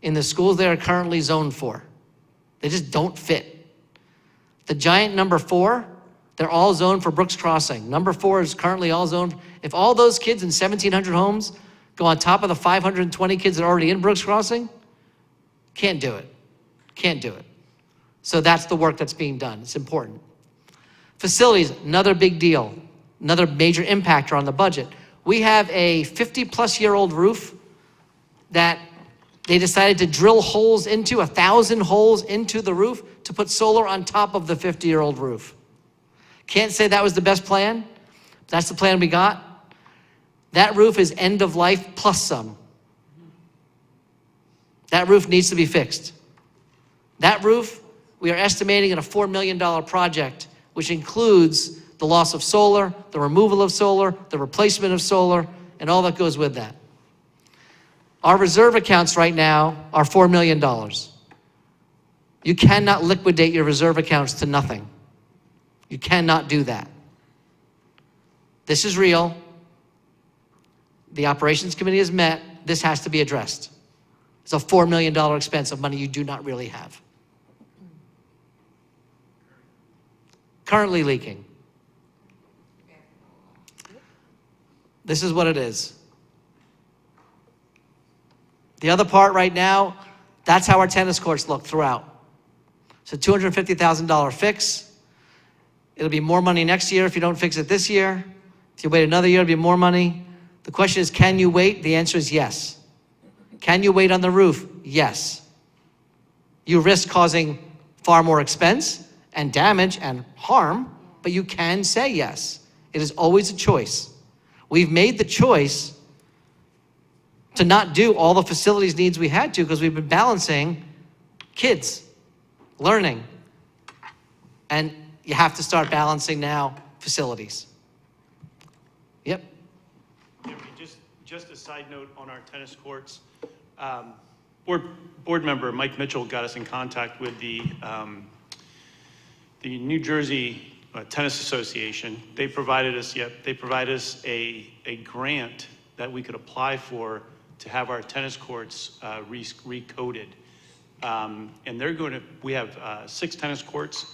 in the schools they are currently zoned for. They just don't fit. The giant number 4, they're all zoned for Brooks Crossing. Number 4 is currently all zoned. If all those kids in 1,700 homes go on top of the 520 kids that are already in Brooks Crossing, can't do it. Can't do it. So that's the work that's being done. It's important. Facilities, another big deal, another major impactor on the budget. We have a 50-plus-year-old roof that they decided to drill holes into, 1,000 holes into the roof to put solar on top of the 50-year-old roof. Can't say that was the best plan. That's the plan we got. That roof is end of life plus some. That roof needs to be fixed. That roof, we are estimating at a $4 million project, which includes the loss of solar, the removal of solar, the replacement of solar, and all that goes with that. Our reserve accounts right now are $4 million. You cannot liquidate your reserve accounts to nothing. You cannot do that. This is real. The operations committee has met. This has to be addressed. It's a $4 million expense of money you do not really have. Currently leaking. This is what it is. The other part right now, that's how our tennis courts look throughout. It's a $250,000 fix. It'll be more money next year if you don't fix it this year. If you wait another year, it'll be more money. The question is, can you wait? The answer is yes. Can you wait on the roof? Yes. You risk causing far more expense and damage and harm, but you can say yes. It is always a choice. We've made the choice to not do all the facilities needs we had to because we've been balancing kids, learning, and you have to start balancing now facilities. Yep. Just a side note on our tennis courts. Board member Mike Mitchell got us in contact with the New Jersey Tennis Association. They provided us a grant that we could apply for to have our tennis courts recoded. And we have 6 tennis courts.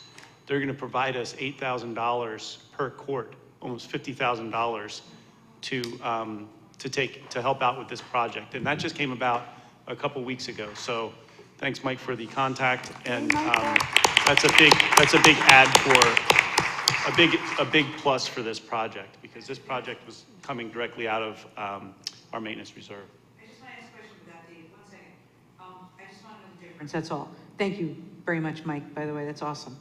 They're gonna provide us $8,000 per court, almost $50,000 to help out with this project. And that just came about a couple weeks ago. So thanks, Mike, for the contact. And that's a big add for, a big plus for this project, because this project was coming directly out of our maintenance reserve. I just want to ask a question about Dave. 1 second. I just want to know the difference, that's all. Thank you very much, Mike, by the way, that's awesome.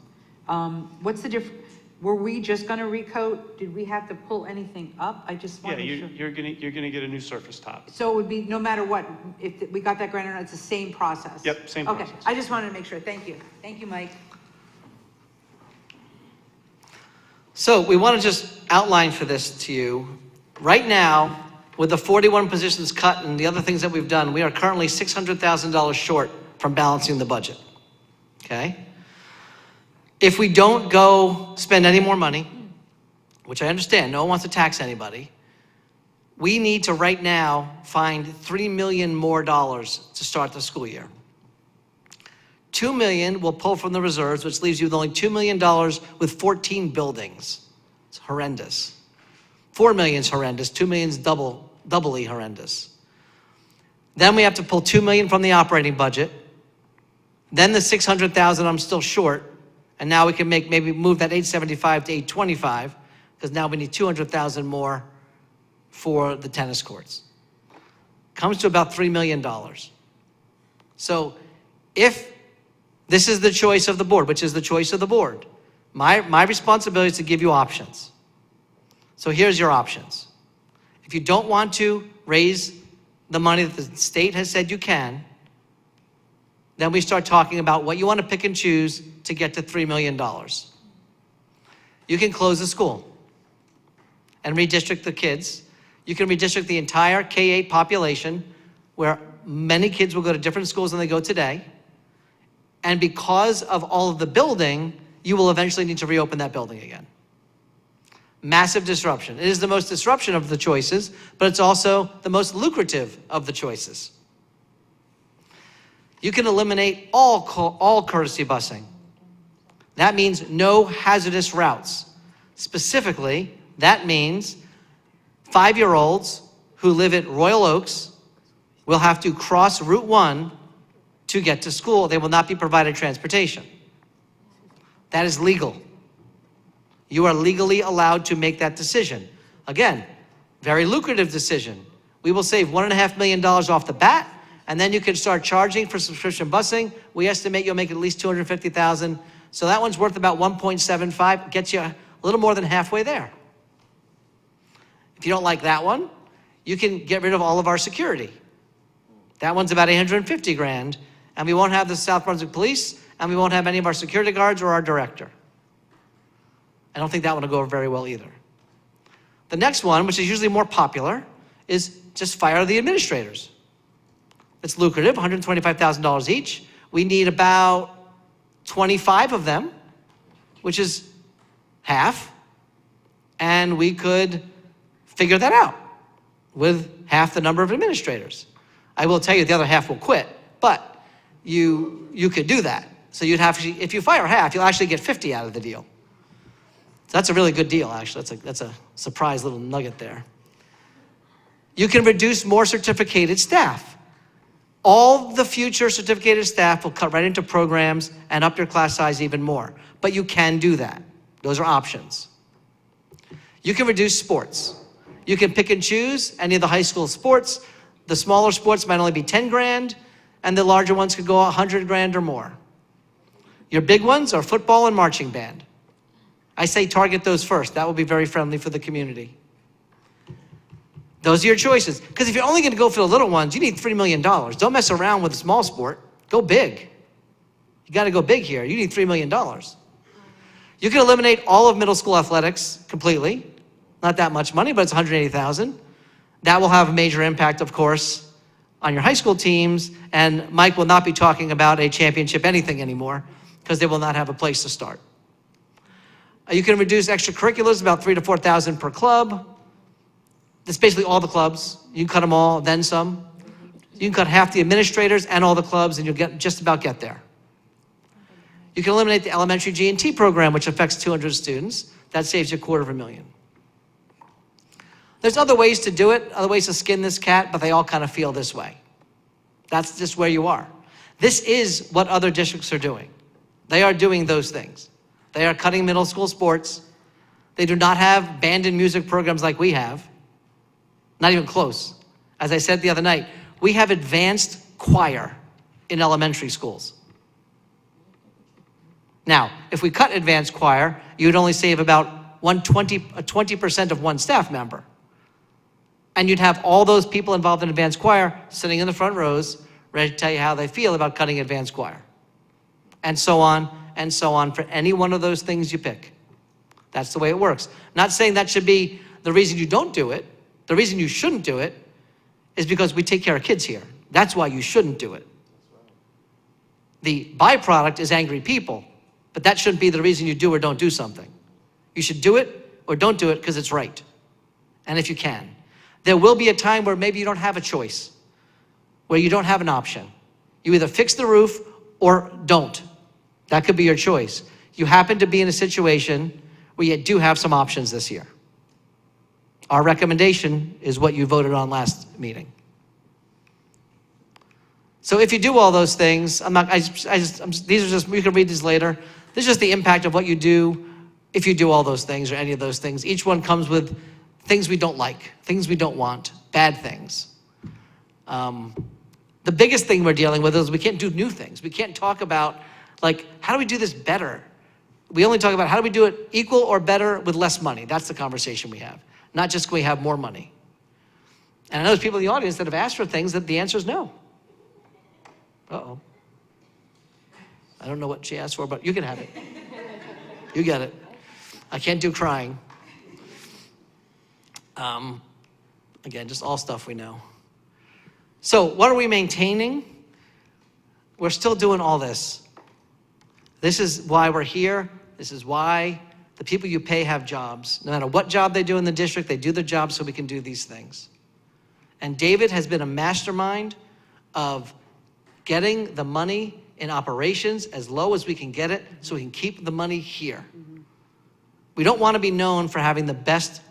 What's the difference? Were we just gonna recoat? Did we have to pull anything up? I just want Yeah, to make sure. you're gonna get a new surface top. So it would be, no matter what, if we got that grant or not, it's the same process? Yep, same Okay, process. I just wanted to make sure. Thank you. Thank you, Mike. So we want to just outline for this to you. Right now, with the 41 positions cut and the other things that we've done, we are currently $600,000 short from balancing the budget, okay? If we don't go spend any more money, which I understand, no one wants to tax anybody, we need to right now find $3 million more to start the school year. $2 million we'll pull from the reserves, which leaves you with only $2 million with 14 buildings. It's horrendous. $4 million is horrendous. $2 million is doubly horrendous. Then we have to pull $2 million from the operating budget. Then the $600,000 I'm still short. And now we can maybe move that 875 to 825, because now we need 200,000 more for the tennis courts. Comes to about $3 million. So if this is the choice of the board, which is the choice of the board, my responsibility is to give you options. So here's your options. If you don't want to raise the money that the state has said you can, then we start talking about what you want to pick and choose to get to $3 million. You can close the school and redistrict the kids. You can redistrict the entire K-8 population, where many kids will go to different schools than they go today. And because of all of the building, you will eventually need to reopen that building again. Massive disruption. It is the most disruption of the choices, but it's also the most lucrative of the choices. You can eliminate all courtesy busing. That means no hazardous routes. Specifically, that means 5-year-olds who live at Royal Oaks will have to cross Route 1 to get to school. They will not be provided transportation. That is legal. You are legally allowed to make that decision. Again, very lucrative decision. We will save $1.5 million off the bat, and then you can start charging for subscription busing. We estimate you'll make at least $250,000. So that one's worth about 1.75, gets you a little more than halfway there. If you don't like that one, you can get rid of all of our security. That one's about 850 grand, and we won't have the South Brunswick Police, and we won't have any of our security guards or our director. I don't think that one will go over very well either. The next one, which is usually more popular, is just fire the administrators. It's lucrative, $125,000 each. We need about 25 of them, which is half, and we could figure that out with half the number of administrators. I will tell you the other half will quit, but you could do that. So you'd have to, if you fire half, you'll actually get 50 out of the deal. So that's a really good deal, actually. That's a surprise little nugget there. You can reduce more certificated staff. All the future certificated staff will cut right into programs and up your class size even more. But you can do that. Those are options. You can reduce sports. You can pick and choose any of the high school sports. The smaller sports might only be 10 grand, and the larger ones could go 100 grand or more. Your big ones are football and marching band. I say target those first. That will be very friendly for the community. Those are your choices. Because if you're only going to go for the little ones, you need $3 million. Don't mess around with a small sport. Go big. You got to go big here. You need $3 million. You can eliminate all of middle school athletics completely. Not that much money, but it's $180,000. That will have a major impact, of course, on your high school teams. And Mike will not be talking about a championship anything anymore, because they will not have a place to start. You can reduce extracurriculars about 3,000 to 4,000 per club. That's basically all the clubs. You can cut them all, then some. You can cut half the administrators and all the clubs, and you'll just about get there. You can eliminate the elementary G&T program, which affects 200 students. That saves you $250,000. There's other ways to do it, other ways to skin this cat, but they all kind of feel this way. That's just where you are. This is what other districts are doing. They are doing those things. They are cutting middle school sports. They do not have band and music programs like we have. Not even close. As I said the other night, we have advanced choir in elementary schools. Now, if we cut advanced choir, you would only save about 20% of one staff member. And you'd have all those people involved in advanced choir sitting in the front rows, ready to tell you how they feel about cutting advanced choir. And so on for any one of those things you pick. That's the way it works. Not saying that should be the reason you don't do it. The reason you shouldn't do it is because we take care of kids here. That's why you shouldn't do it. The byproduct is angry people, but that shouldn't be the reason you do or don't do something. You should do it or don't do it because it's right. And if you can. There will be a time where maybe you don't have a choice, where you don't have an option. You either fix the roof or don't. That could be your choice. You happen to be in a situation where you do have some options this year. Our recommendation is what you voted on last meeting. So if you do all those things, these are just, you can read these later. This is just the impact of what you do if you do all those things or any of those things. Each one comes with things we don't like, things we don't want, bad things. The biggest thing we're dealing with is we can't do new things. We can't talk about, like, how do we do this better? We only talk about how do we do it equal or better with less money. That's the conversation we have. Not just can we have more money. And I know there's people in the audience that have asked for things that the answer is no. Uh-oh. I don't know what she asked for, but you can have it. You get it. I can't do crying. Again, just all stuff we know. So what are we maintaining? We're still doing all this. This is why we're here. This is why the people you pay have jobs. No matter what job they do in the district, they do their job so we can do these things. And David has been a mastermind of getting the money in operations as low as we can get it so we can keep the money here. We don't want to be known for having the best,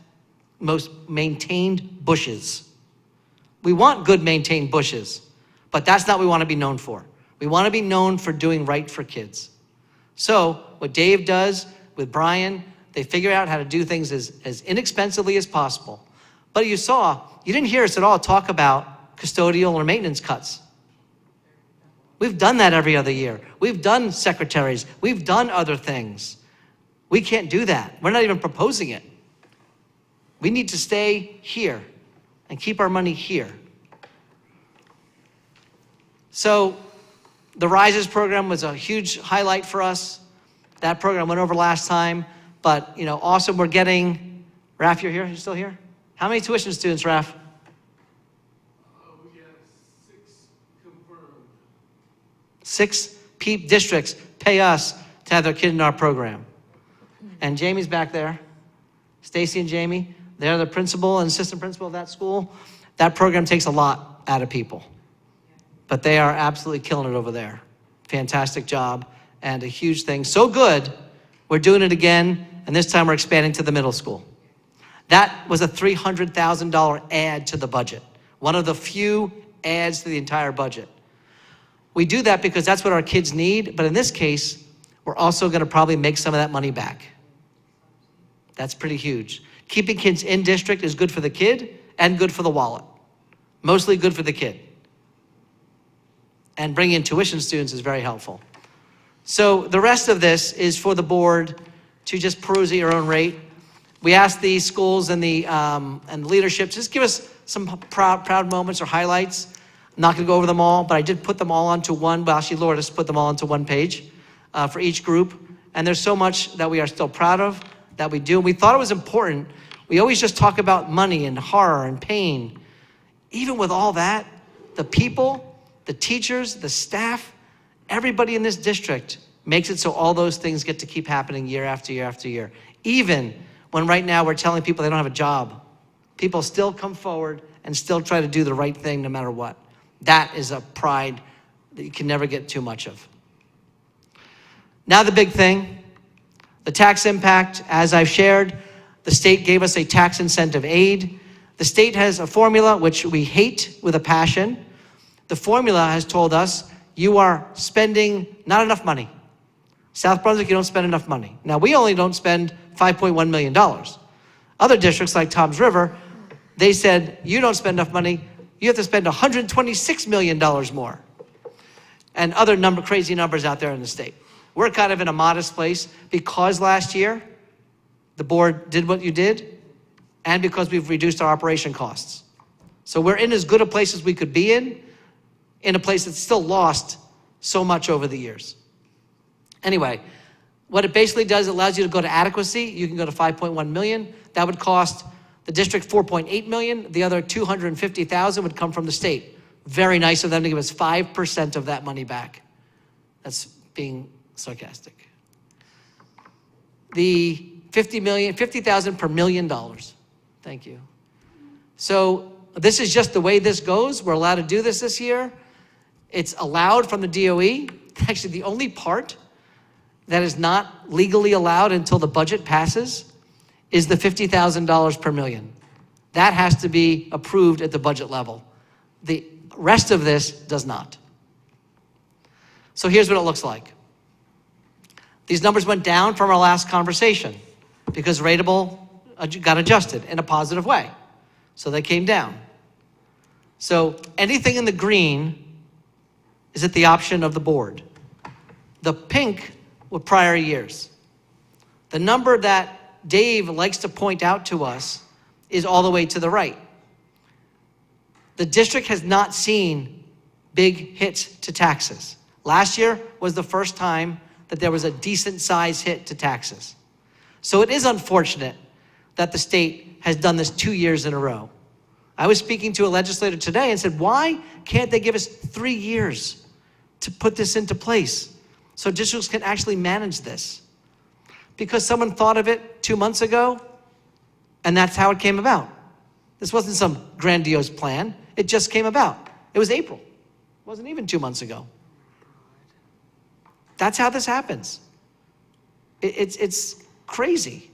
most maintained bushes. We want good maintained bushes, but that's not what we want to be known for. We want to be known for doing right for kids. So what Dave does with Brian, they figure out how to do things as inexpensively as possible. But you didn't hear us at all talk about custodial or maintenance cuts. We've done that every other year. We've done secretaries. We've done other things. We can't do that. We're not even proposing it. We need to stay here and keep our money here. So the Rises program was a huge highlight for us. That program went over last time, but awesome. We're getting, Raf, you're here? You still here? How many tuition students, Raf? We have 6 confirmed. 6 districts pay us to have their kid in our program. And Jamie's back there. Stacy and Jamie, they're the principal and assistant principal of that school. That program takes a lot out of people. But they are absolutely killing it over there. Fantastic job and a huge thing. So good, we're doing it again, and this time we're expanding to the middle school. That was a $300,000 add to the budget. One of the few adds to the entire budget. We do that because that's what our kids need, but in this case, we're also gonna probably make some of that money back. That's pretty huge. Keeping kids in district is good for the kid and good for the wallet. Mostly good for the kid. And bringing in tuition students is very helpful. So the rest of this is for the board to just peruse at your own rate. We asked the schools and the leadership, just give us some proud moments or highlights. I'm not gonna go over them all, but I did put them all onto one, but actually Laura just put them all onto one page for each group. And there's so much that we are still proud of, that we do. And we thought it was important. We always just talk about money and horror and pain. Even with all that, the people, the teachers, the staff, everybody in this district makes it so all those things get to keep happening year after year after year. Even when right now we're telling people they don't have a job, people still come forward and still try to do the right thing no matter what. That is a pride that you can never get too much of. Now the big thing, the tax impact, as I've shared, the state gave us a tax incentive aid. The state has a formula which we hate with a passion. The formula has told us you are spending not enough money. South Brunswick, you don't spend enough money. Now, we only don't spend $5.1 million. Other districts like Toms River, they said, you don't spend enough money, you have to spend $126 million more. And other crazy numbers out there in the state. We're kind of in a modest place because last year, the board did what you did, and because we've reduced our operation costs. So we're in as good a place as we could be in a place that's still lost so much over the years. Anyway, what it basically does, it allows you to go to adequacy. You can go to 5.1 million. That would cost the district 4.8 million. The other 250,000 would come from the state. Very nice of them to give us 5% of that money back. That's being sarcastic. The 50,000 per $1 million. Thank you. So this is just the way this goes. We're allowed to do this year. It's allowed from the DOE. Actually, the only part that is not legally allowed until the budget passes is the $50,000 per million. That has to be approved at the budget level. The rest of this does not. So here's what it looks like. These numbers went down from our last conversation because rateable got adjusted in a positive way. So they came down. So anything in the green is at the option of the board. The pink were prior years. The number that Dave likes to point out to us is all the way to the right. The district has not seen big hits to taxes. Last year was the first time that there was a decent size hit to taxes. So it is unfortunate that the state has done this 2 years in a row. I was speaking to a legislator today and said, why can't they give us 3 years to put this into place so districts can actually manage this? Because someone thought of it 2 months ago, and that's how it came about. This wasn't some grandiose plan. It just came about. It was April. It wasn't even 2 months ago. That's how this happens. It's crazy.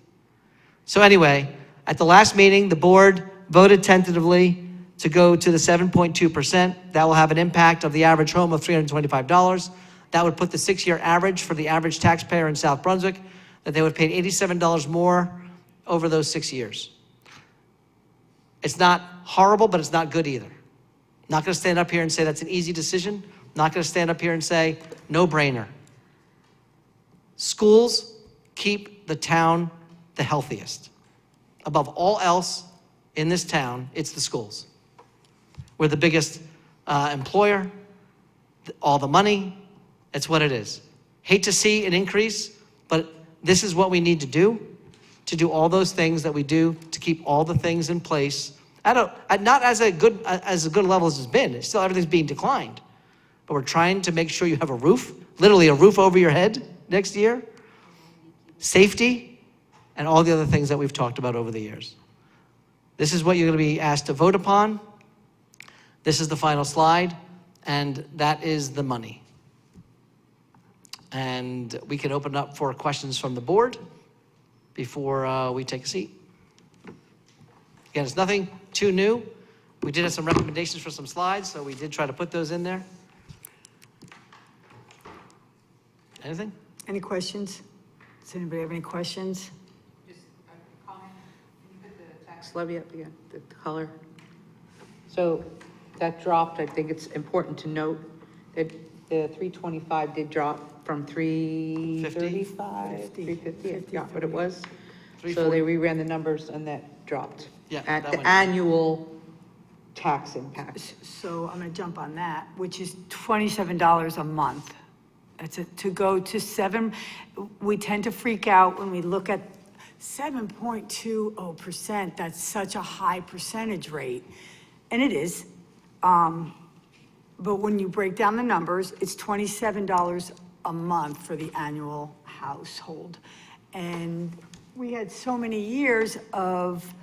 So anyway, at the last meeting, the board voted tentatively to go to the 7.2%. That will have an impact of the average home of $325. That would put the 6-year average for the average taxpayer in South Brunswick, that they would pay $87 more over those 6 years. It's not horrible, but it's not good either. Not gonna stand up here and say that's an easy decision. Not gonna stand up here and say, no brainer. Schools keep the town the healthiest. Above all else in this town, it's the schools. We're the biggest employer, all the money, it's what it is. Hate to see an increase, but this is what we need to do all those things that we do to keep all the things in place. Not as a good level as it's been. It's still, everything's being declined. But we're trying to make sure you have a roof, literally a roof over your head next year, safety, and all the other things that we've talked about over the years. This is what you're going to be asked to vote upon. This is the final slide, and that is the money. And we can open up for questions from the board before we take a seat. Again, it's nothing too new. We did have some recommendations for some slides, so we did try to put those in there. Anything? Any questions? Does anybody have any questions? Just a comment. Can you put the tax levy up again, the color? So that dropped. I think it's important to note that the 325 did drop from 335, 350. I forgot what it was. So they reran the numbers and that dropped. Yeah, At that the went- annual tax impact. So I'm gonna jump on that, which is $27 a month. To go to 7, we tend to freak out when we look at 7.20%. That's such a high percentage rate, and it is. But when you break down the numbers, it's $27 a month for the annual household. And we had so many years of,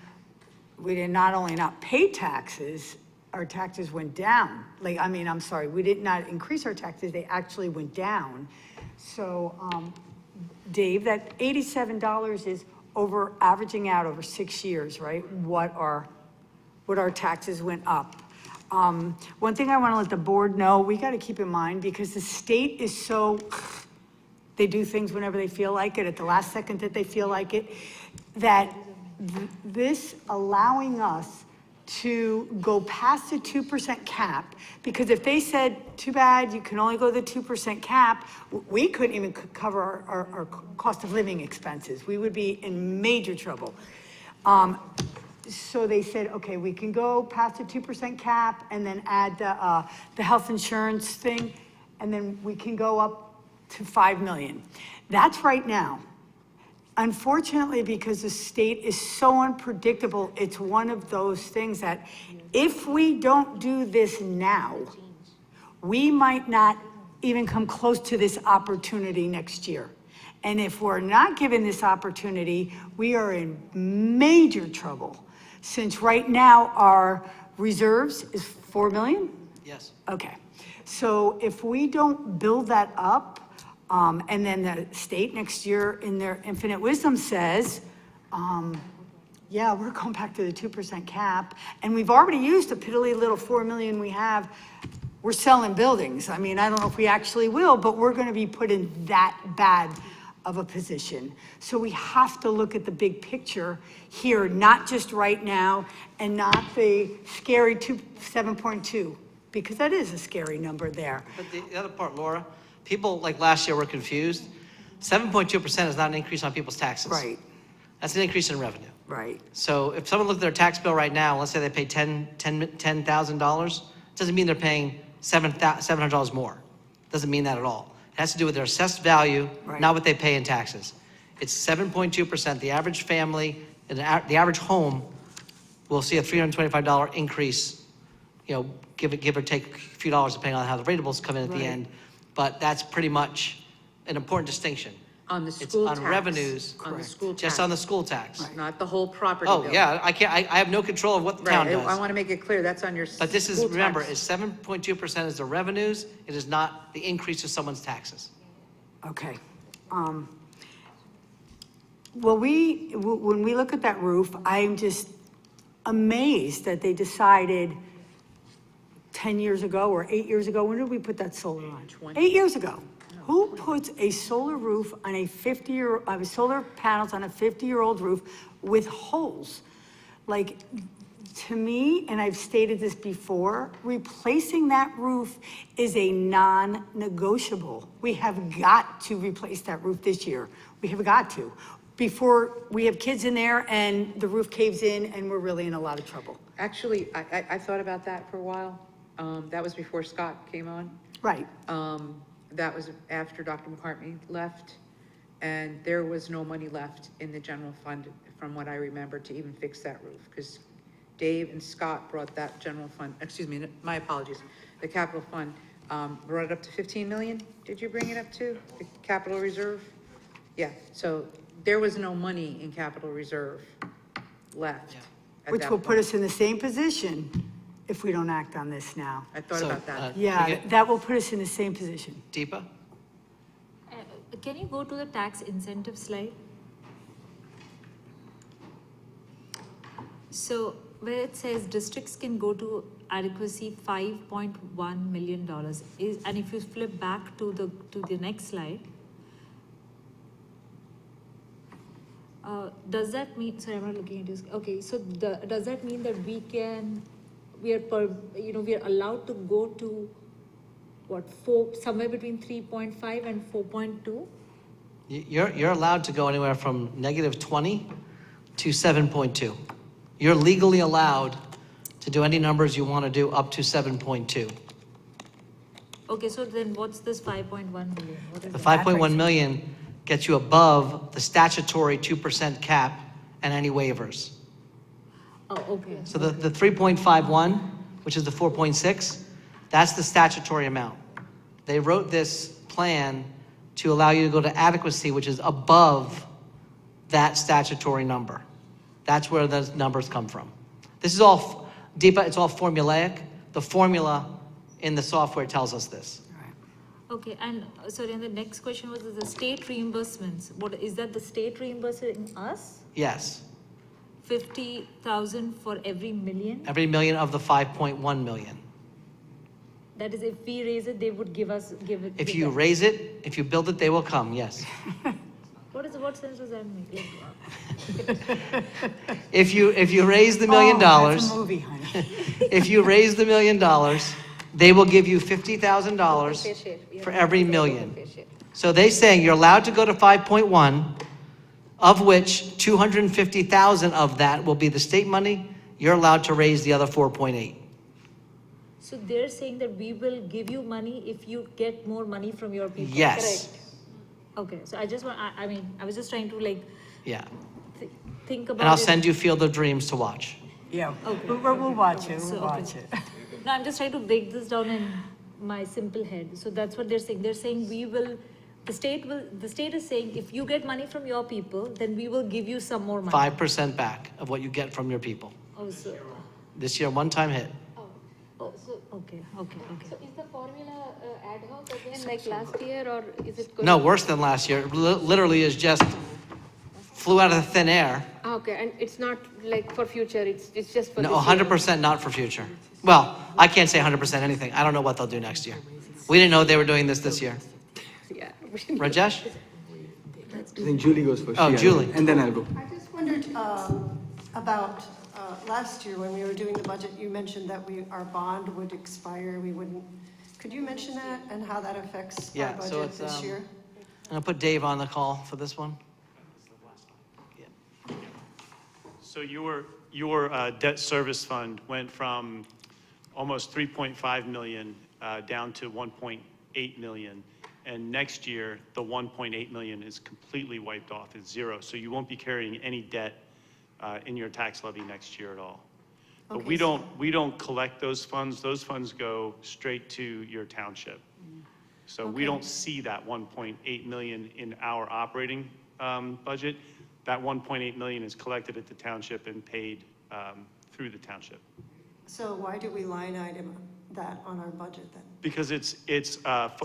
we did not only not pay taxes, our taxes went down. Like, I mean, I'm sorry, we did not increase our taxes, they actually went down. So, Dave, that $87 is over, averaging out over 6 years, right? What our taxes went up. One thing I want to let the board know, we got to keep in mind, because the state is so, they do things whenever they feel like it, at the last second that they feel like it, that this allowing us to go past the 2% cap, because if they said, too bad, you can only go the 2% cap, we couldn't even cover our cost of living expenses. We would be in major trouble. So they said, okay, we can go past the 2% cap and then add the health insurance thing, and then we can go up to 5 million. That's right now. Unfortunately, because the state is so unpredictable, it's one of those things that if we don't do this now, we might not even come close to this opportunity next year. And if we're not given this opportunity, we are in major trouble. Since right now our reserves is 4 million? Yes. Okay, so if we don't build that up, and then the state next year in their infinite wisdom says, yeah, we're going back to the 2% cap, and we've already used the piddly little 4 million we have, we're selling buildings. I mean, I don't know if we actually will, but we're gonna be put in that bad of a position. So we have to look at the big picture here, not just right now, and not the scary 7.2, because that is a scary number there. But the other part, Laura, people like last year were confused. 7.2% is not an increase on people's taxes. Right, That's an increase in revenue. right. So if someone looked at their tax bill right now, let's say they paid $10,000, doesn't mean they're paying $700 more. Doesn't mean that at all. It has to do with their assessed value, Right. not what they pay in taxes. It's 7.2%. The average family, and the average home will see a $325 increase, you know, give or take a few dollars depending on how the ratables come in at the Right. end. But that's pretty much an important distinction. On the It's school on tax. revenues. On the Correct. school tax. Just on the school tax. Not the whole property Oh, bill. yeah, I have no control of what the town Right, does. I want to make it clear, that's on your But this is, school remember, tax. is 7.2% is the revenues, it is not the increase of someone's taxes. Okay. Well, when we look at that roof, I'm just amazed that they decided 10 years ago or 8 years ago, when did we put that solar on? 8 years ago. Who puts a solar roof on a solar panels on a 50-year-old roof with holes? Like, to me, and I've stated this before, replacing that roof is a non-negotiable. We have got to replace that roof this year. We have got to. Before we have kids in there and the roof caves in and we're really in a lot of trouble. Actually, I thought about that for a while. That was before Scott came on. Right. That was after Dr. McCartney left, and there was no money left in the general fund, from what I remember, to even fix that roof, because Dave and Scott brought that general fund, excuse me, my apologies, the capital fund, brought it up to 15 million. Did you bring it up to the capital reserve? Yeah, so there was no money in capital reserve left at Which that will put point. us in the same position if we don't act on this now. I thought So, about that. Yeah, that will put us in the same position. Deepa? Can you go to the tax incentive slide? So where it says districts can go to adequacy $5.1 million is, and if you flip back to the next slide, does that mean, sorry, I'm not looking at this. Okay, so does that mean that we are allowed to go to what, somewhere between 3.5 and 4.2? You're allowed to go anywhere from -20 to 7.2. You're legally allowed to do any numbers you want to do up to 7.2. Okay, so then what's this 5.1 million? What is The that? 5.1 million gets you above the statutory 2% cap and any waivers. Oh, okay. So the 3.51, which is the 4.6, that's the statutory amount. They wrote this plan to allow you to go to adequacy, which is above that statutory number. That's where those numbers come from. This is all, Deepa, it's all formulaic. The formula in the software tells us this. Okay, and sorry, and the next question was the state reimbursements. What, is that the state reimbursing us? Yes, 50,000 for every million? every million of the 5.1 million. That is, if we raise it, they would give us, give it. If give you that. raise it, if you build it, they will come, yes. What sense does that make? Like, If you raise the $1 million, Oh, that's a movie, honey. if you raise the $1 million, they will give you $50,000 for every million. So they saying you're allowed to go to 5.1, of which 250,000 of that will be the state money. You're allowed to raise the other 4.8. so they're saying that we will give you money if you get more money from your people? Yes. Okay, so I just want, I mean, I was just trying to like Yeah. think about And I'll it. send you Field of Dreams to watch. Yeah, Okay. we'll watch it, So, we'll okay. watch it. No, I'm just trying to break this down in my simple head. So that's what they're saying. They're saying the state is saying if you get money from your people, then we will give you some more money. 5% back of what you get from your people. Oh, so, This year, one-time hit. okay. So is the formula ad hoc again like last year, or is it? No, worse than last year. It literally is just flew out of the thin air. Okay, and it's not like for future, it's just for No, this year? 100% not for future. Well, I can't say 100% anything. I don't know what they'll do next year. We didn't know they were doing this year. Yeah. Rajesh? I think Julie goes first. Oh, Yeah, Julie. And then I'll go. I just wondered about last year when we were doing the budget, you mentioned that our bond would expire, we wouldn't. Could you mention that and how that affects our Yeah, so budget it's, this year? I'm gonna put Dave on the call for this one. So your debt service fund went from almost 3.5 million down to 1.8 million. And next year, the 1.8 million is completely wiped off, it's zero. So you won't be carrying any debt in your tax levy next year at all. But Okay, we don't collect those funds go straight to your township. So we Okay. don't see that 1.8 million in our operating budget. That 1.8 million is collected at the township and paid through the township. So why do we line item that on our budget then? Because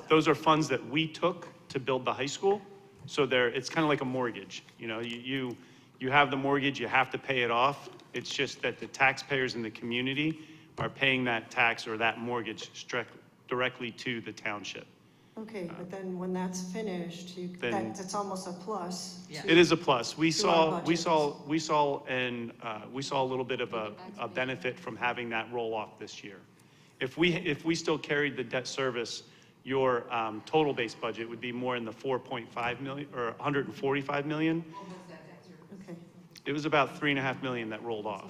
those are funds that we took to build the high school. So it's kind of like a mortgage. You know, you have the mortgage, you have to pay it off. It's just that the taxpayers in the community are paying that tax or that mortgage directly to the township. Okay, but then when that's finished, Then- it's almost a plus. Yeah. It is a plus. We To our saw a little bit of a benefit from having that roll off this year. If we still carried the debt service, your total base budget would be more in the 4.5 million or 145 million. Okay, It was about 3.5 million that rolled off.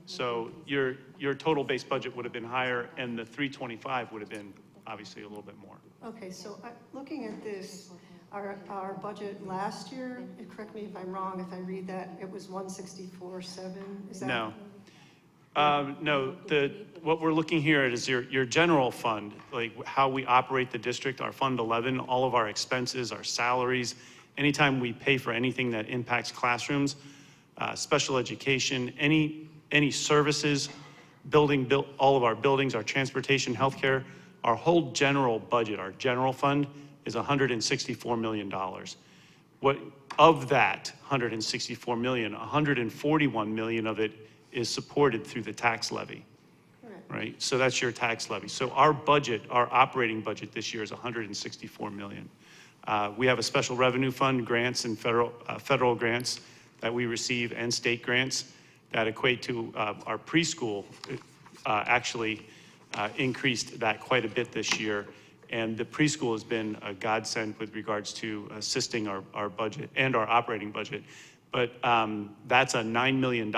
So your total base budget would have been higher, and the 325 would have been obviously a little bit more. okay, so looking at this, our budget last year, and correct me if I'm wrong, if I read that, it was 164.7, is that? No. No, what we're looking here at is your general fund, like how we operate the district, our Fund 11, all of our expenses, our salaries, anytime we pay for anything that impacts classrooms, special education, any services, all of our buildings, our transportation, healthcare, our whole general budget, our general fund is $164 million. Of that 164 million, 141 million of it is supported through the tax levy, right? So that's your tax levy. So our budget, our operating budget this year is 164 million. We have a special revenue fund, grants and federal grants that we receive and state grants that equate to our preschool actually increased that quite a bit this year. And the preschool has been a godsend with regards to assisting our budget and our operating budget. But that's a $9 million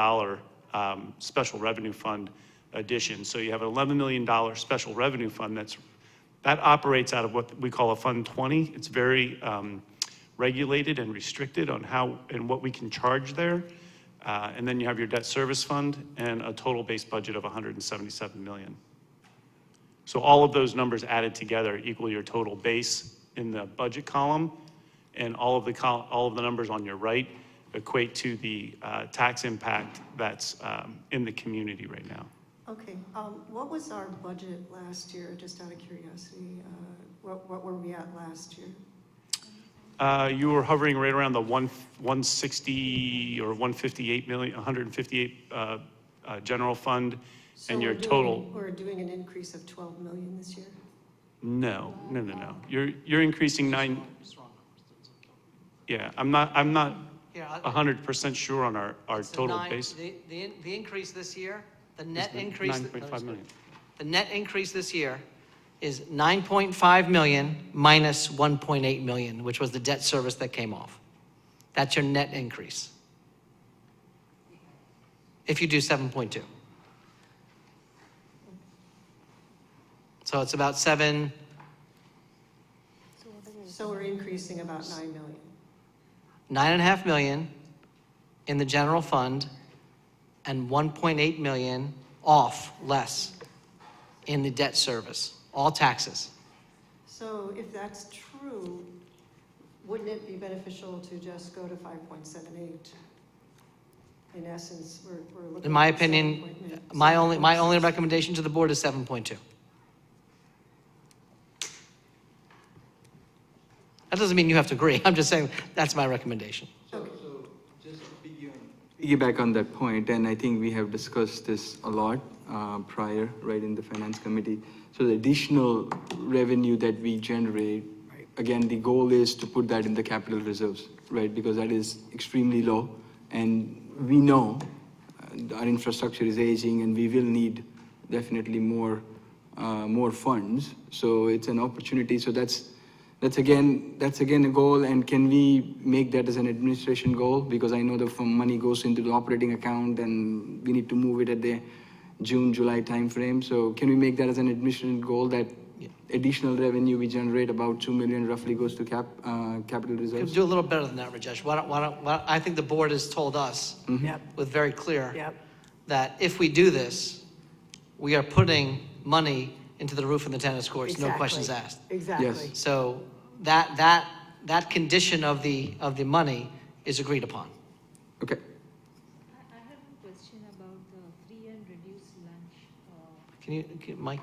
special revenue fund addition. So you have an $11 million special revenue fund that operates out of what we call a Fund 20. It's very regulated and restricted on how and what we can charge there. And then you have your debt service fund and a total base budget of 177 million. So all of those numbers added together equal your total base in the budget column, and all of the numbers on your right equate to the tax impact that's in the community right now. Okay, what was our budget last year, just out of curiosity? What were we at last year? You were hovering right around the 160 or 158 million, 158 general fund, So and your we're doing- total. We're doing an increase of 12 million this year? No. You're increasing Yeah, I'm not Here, 100% sure on our It's the total nine- base. The increase this year, the net the increase. 9.5 million. The net increase this year is 9.5 million minus 1.8 million, which was the debt service that came off. That's your net increase. If you do 7.2. So it's about 7, So we're increasing about 9 million. 9.5 million in the general fund and 1.8 million off less in the debt service, all taxes. So if that's true, wouldn't it be beneficial to just go to 5.78? In essence, we're looking. In my at opinion, 7.8. my only recommendation to the board is 7.2. That doesn't mean you have to agree. I'm just saying that's my recommendation. So just to piggyback on that point, and I think we have discussed this a lot prior, right, in the finance committee. So the additional revenue that we generate, again, the goal is to put that in the capital reserves, right? Because that is extremely low, and we know our infrastructure is aging, and we will need definitely more funds. So it's an opportunity. So that's again a goal. And can we make that as an administration goal? Because I know the money goes into the operating account, and we need to move it at the June, July timeframe. So can we make that as an administration goal, that additional revenue we generate, about 2 million roughly, goes to capital reserves? Could do a little better than that, Rajesh. I think the board has told us with very clear that if we do this, we are putting money into the roof of the tennis courts, no questions asked. Exactly. Yes. So that condition of the money is agreed upon. Okay. I have a question about the free and reduced lunch. Mike?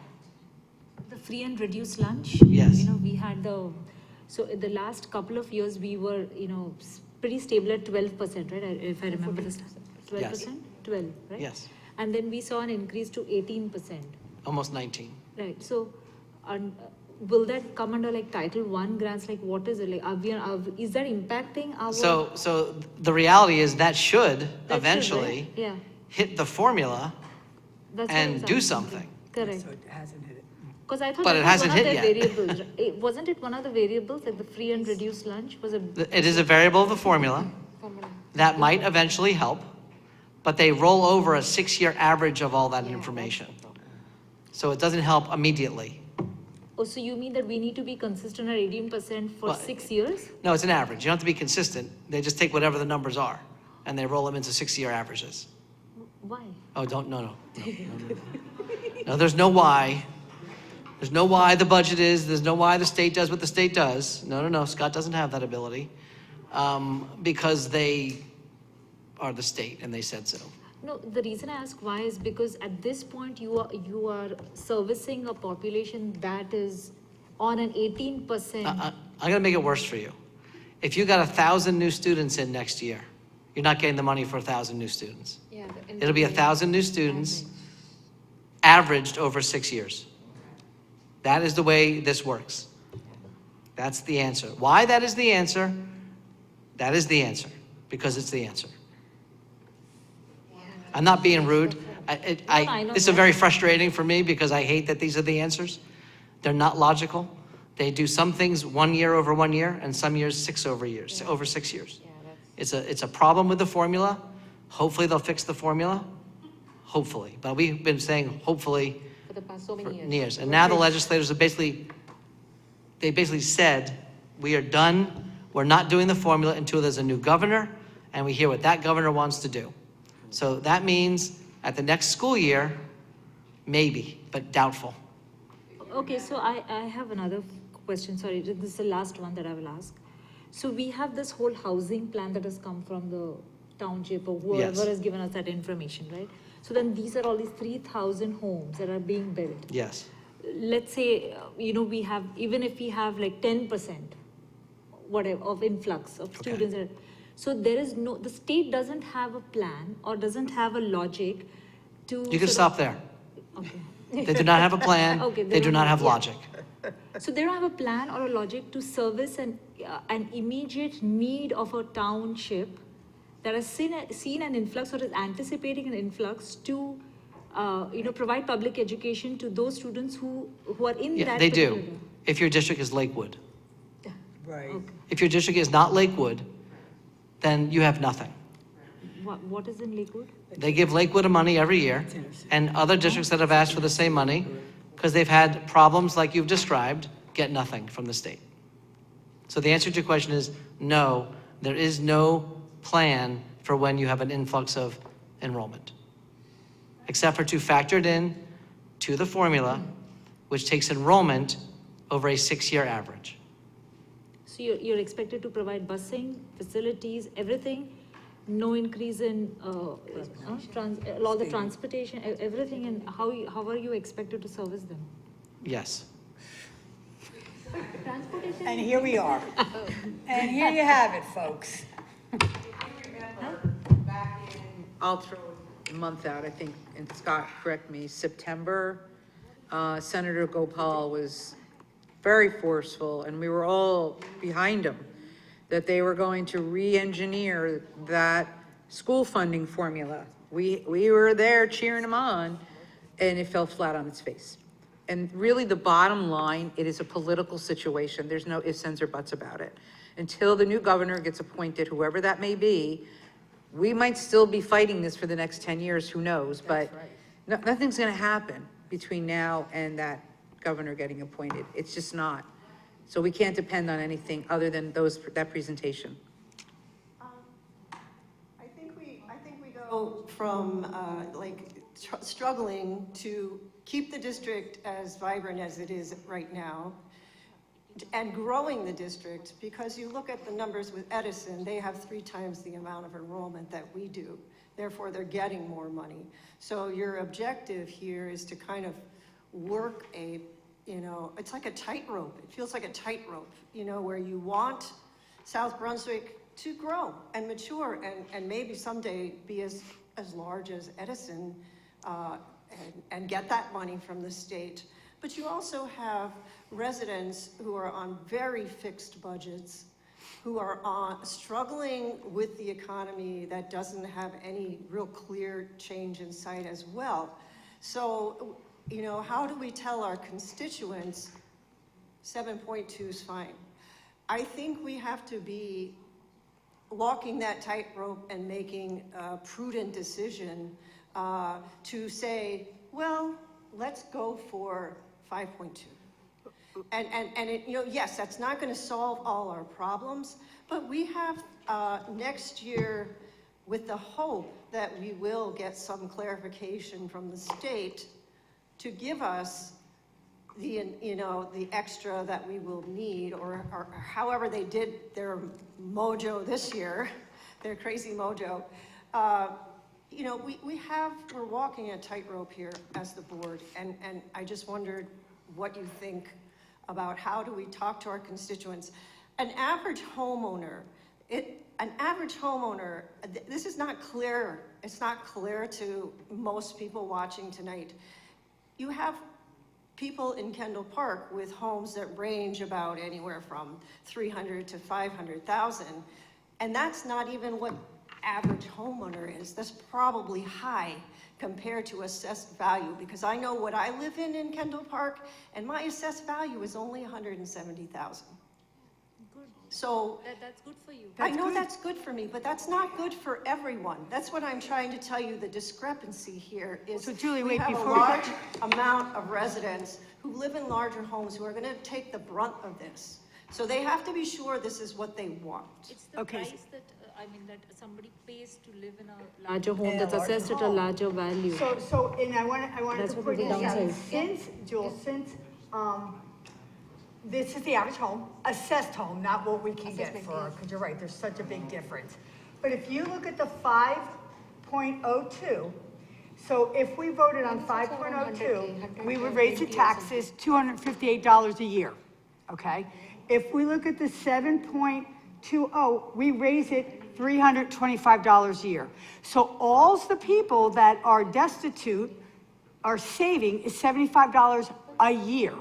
The free and reduced lunch? Yes. You know, we had so in the last couple of years, we were, pretty stable at 12%, right? If I remember this, 12%? Yes. 12, right? Yes. And then we saw an increase to 18%. Almost 19. Right, so, will that come under like Title I grants, like what is it, like, is that impacting our? So the reality is that should That should, eventually right? Yeah. hit the formula That's what and I'm do saying. something. Correct. So it hasn't hit it. Because I thought But that it was hasn't one of hit the yet. variables. Wasn't it one of the variables, like the free and reduced lunch was a? It is a variable of the formula that might eventually help, but they roll over a 6-year average of all that information. So it doesn't help immediately. Oh, so you mean that we need to be consistent at 18% for Well, 6 years? No, it's an average. You don't have to be consistent. They just take whatever the numbers are and they roll them into 6-year averages. Why? Oh, no. No, there's no why. There's no why the budget is, there's no why the state does what the state does. No, Scott doesn't have that ability. Because they are the state and they said so. No, the reason I ask why is because at this point you are servicing a population that is on an 18%. I'm gonna make it worse for you. If you got 1,000 new students in next year, you're not getting the money for 1,000 new students. Yeah, It'll be 1,000 new students averaged over 6 years. That is the way this works. That's the answer. Why that is the answer? That is the answer, because it's the answer. I'm not being rude. I know This is that. very frustrating for me because I hate that these are the answers. They're not logical. They do some things 1 year over 1 year and some years 6 over 6 years. It's a problem with the formula. Hopefully they'll fix the formula. Hopefully. But we've been saying hopefully For the past so for many years. And now the legislators have basically said, we are done. We're not doing the formula until there's a new governor and we hear what that governor wants to do. So that means at the next school year, maybe, but doubtful. Okay, so I have another question, sorry, this is the last one that I will ask. So we have this whole housing plan that has come from the township or whoever Yes. has given us that information, right? So then these are all these 3,000 homes that are being built. Yes. Let's say, we have, even if we have like 10%, whatever, of influx of students. So there is the state doesn't have a plan or doesn't have a logic to. You can stop there. Okay. They do not have a plan. Okay, They do don't not have yeah. logic. So they don't have a plan or a logic to service an immediate need of a township that has seen an influx or is anticipating an influx to, provide public education to those students who are in Yeah, that. they do. particular- If your district is Lakewood. Right. Okay. If your district is not Lakewood, then you have nothing. What is in Lakewood? They give Lakewood money every year, and other districts that have asked for the same money, because they've had problems like you've described, get nothing from the state. So the answer to your question is no, there is no plan for when you have an influx of enrollment, except for to factor it in to the formula, which takes enrollment over a 6-year average. So you're expected to provide busing, facilities, everything, no increase in, all the transportation, everything, and how are you expected to service them? Yes. Transportation. And here we are. And here you have it, folks. I'll throw a month out, I think, and Scott, correct me, September, Senator Gopal was very forceful, and we were all behind him, that they were going to re-engineer that school funding formula. We were there cheering him on, and it fell flat on its face. And really, the bottom line, it is a political situation. There's no ifs, ands, or buts about it. Until the new governor gets appointed, whoever that may be, we might still be fighting this for the next 10 years, who knows? But nothing's gonna happen between now and that governor getting appointed. It's just not. So we can't depend on anything other than that presentation. I think we go from, struggling to keep the district as vibrant as it is right now, and growing the district, because you look at the numbers with Edison, they have 3 times the amount of enrollment that we do. Therefore, they're getting more money. So your objective here is to kind of work it's like a tightrope. It feels like a tightrope, where you want South Brunswick to grow and mature and maybe someday be as large as Edison and get that money from the state. But you also have residents who are on very fixed budgets, who are struggling with the economy that doesn't have any real clear change in sight as well. So, how do we tell our constituents 7.2 is fine? I think we have to be walking that tightrope and making a prudent decision to say, well, let's go for 5.2. And it, yes, that's not going to solve all our problems, but we have next year, with the hope that we will get some clarification from the state to give us the extra that we will need, or however they did their mojo this year, their crazy mojo. We're walking a tightrope here as the board, and I just wondered what you think about how do we talk to our constituents. An average homeowner, this is not clear. It's not clear to most people watching tonight. You have people in Kendall Park with homes that range about anywhere from 300 to 500,000, and that's not even what average homeowner is. That's probably high compared to assessed value, because I know what I live in Kendall Park, and my assessed value is only 170,000. Good. So That's good for you. I know that's good for me, but that's not good for everyone. That's what I'm trying to tell you. The discrepancy here is So Julie, we wait, have a before- large amount of residents who live in larger homes who are going to take the brunt of this. So they have to be sure this is what they want. It's the Okay. price that, that somebody pays to live in a larger home that's assessed at a larger value. So, and I wanted That's to what point the this out. downside is. Since This is the average home, assessed home, not what we can get for, because you're right, there's such a big difference. But if you look at the 5.02, so if we voted on 5.02, we would raise the taxes $258 a year, okay? If we look at the 7.20, we raise it $325 a year. So all the people that are destitute are saving is $75 a year.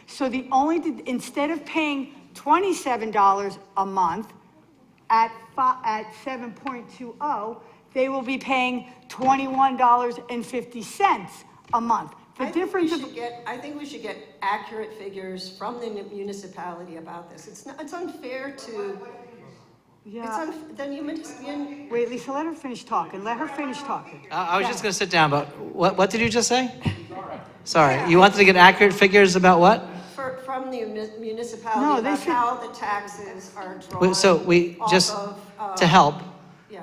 So the only, instead of paying $27 a month at 7.20, they will be paying $21.50 a month. The difference of, I think we should get accurate figures from the municipality about this. It's unfair to, yeah. then you Wait, Lisa, let her finish talking. Let her finish talking. I was just gonna sit down, but what did you just say? Sorry, you wanted to get accurate figures about what? From the municipality about how the taxes are drawn. So we just, to help, Yeah.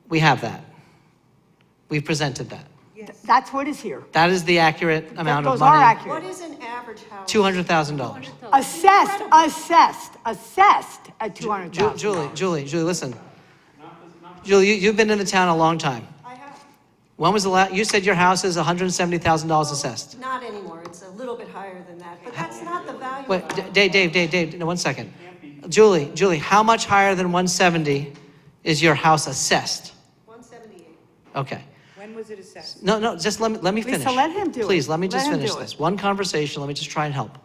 we have that. We've presented that. That's what is here. That is the accurate amount of Those are money. accurate. What is an average house? $200,000. Assessed at $200,000. Julie, listen. Julie, you've been in the town a long time. I have, When was the last, you said your house is $170,000 assessed. not anymore, it's a little bit higher than that, but that's not the value Wait, of it. Dave, no, 1 second. Julie, how much higher than 170 is your house assessed? 178. Okay. When was it assessed? No, just let me finish. Lisa, let him do it. Please, let me just Let him finish do it. this. One conversation, let me just try and help.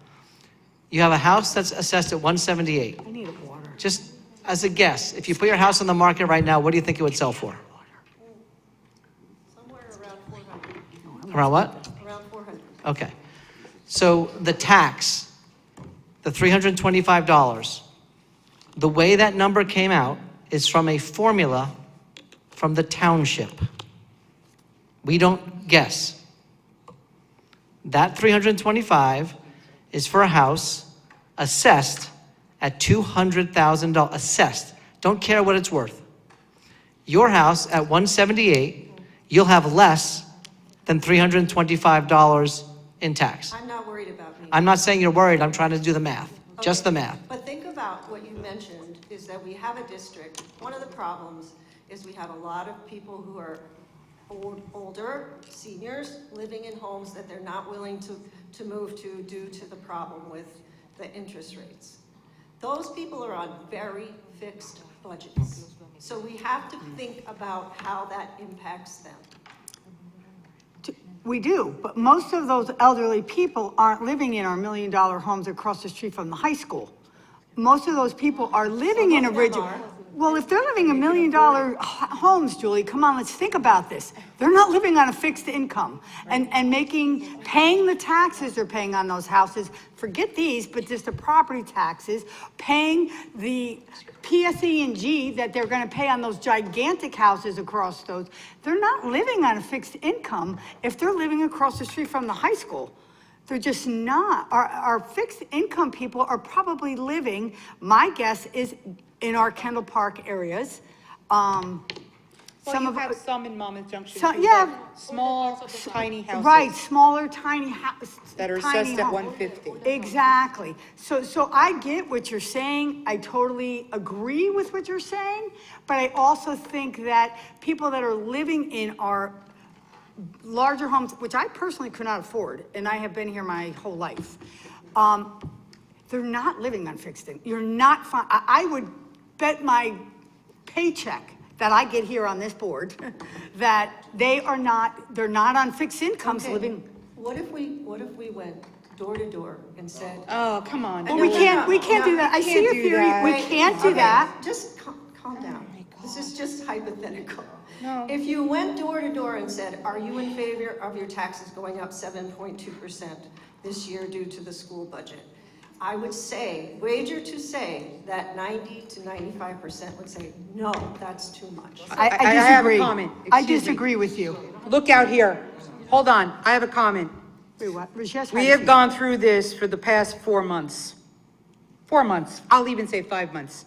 You have a house that's assessed at 178. I need a water. Just as a guess, if you put your house on the market right now, what do you think it would sell for? Somewhere around 400. Around what? Around 400. Okay. So the tax, the $325, the way that number came out is from a formula from the township. We don't guess. That 325 is for a house assessed at $200,000, assessed. Don't care what it's worth. Your house at 178, you'll have less than $325 in tax. I'm not worried about me. I'm not saying you're worried, I'm trying to do the math, just the math. But think about what you mentioned, is that we have a district. One of the problems is we have a lot of people who are older, seniors, living in homes that they're not willing to move to due to the problem with the interest rates. Those people are on very fixed budgets. So we have to think about how that impacts them. We do, but most of those elderly people aren't living in our $1 million homes across the street from the high school. Most of those people are living in original. Well, if they're living in $1 million homes, Julie, come on, let's think about this. They're not living on a fixed income and paying the taxes they're paying on those houses. Forget these, but just the property taxes, paying the PSE&G that they're gonna pay on those gigantic houses across those. They're not living on a fixed income if they're living across the street from the high school. They're just not. Our fixed income people are probably living, my guess is, in our Kendall Park areas. Well, you have some in Monmouth Junction. So- too, yeah. but Small, tiny houses. Right, smaller, tiny houses. That are assessed at 150. Exactly. So I get what you're saying. I totally agree with what you're saying. But I also think that people that are living in our larger homes, which I personally could not afford, and I have been here my whole life, they're not living on fixed income. You're not, I would bet my paycheck that I get here on this board that they're not on fixed incomes Okay. living. What if we went door to door and said, Oh, come on. Well, we can't do that. I see your do theory. that. We can't do Okay, that. just calm down. This is just hypothetical. No. If you went door to door and said, are you in favor of your taxes going up 7.2% this year due to the school budget? I would say, wager to say that 90 to 95% would say, no, that's too much. I have a disagree. comment. I Excuse me. disagree with you. Look out here. Hold on, I have a comment. Wait, what? Rajesh, We have gone through this for the past 4 months. 4 months, I'll even say 5 months.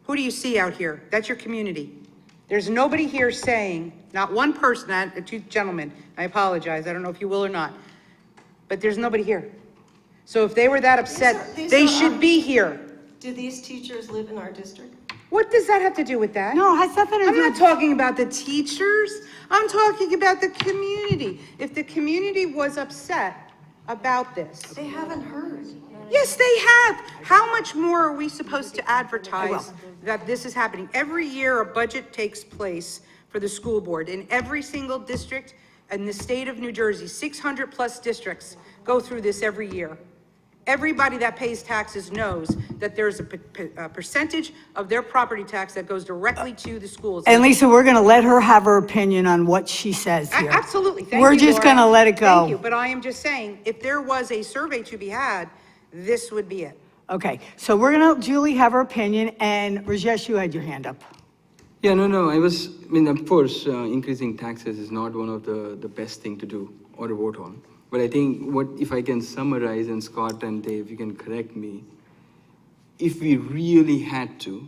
Who do you see out here? That's your community. There's nobody here saying, not one person, two gentlemen, I apologize, I don't know if you will or not, but there's nobody here. So if they were that upset, These they are should our- be here. Do these teachers live in our district? What does that have to do with that? No, it has nothing to I'm do not with- talking about the teachers. I'm talking about the community. If the community was upset about this. They haven't heard. Yes, they have. How much more are we supposed to advertise that this is happening? Every year, a budget takes place for the school board. In every single district in the state of New Jersey, 600-plus districts go through this every year. Everybody that pays taxes knows that there's a percentage of their property tax that goes directly to the schools. And Lisa, we're going to let her have her opinion on what she says here. Absolutely, thank you, We're just Laura. gonna let it go. Thank you, but I am just saying, if there was a survey to be had, this would be it. Okay, so we're going to, Julie, have her opinion, and Rajesh, you had your hand up. Yeah, no, I mean, of course, increasing taxes is not one of the best thing to do or to vote on. But I think if I can summarize, and Scott and Dave, you can correct me, if we really had to,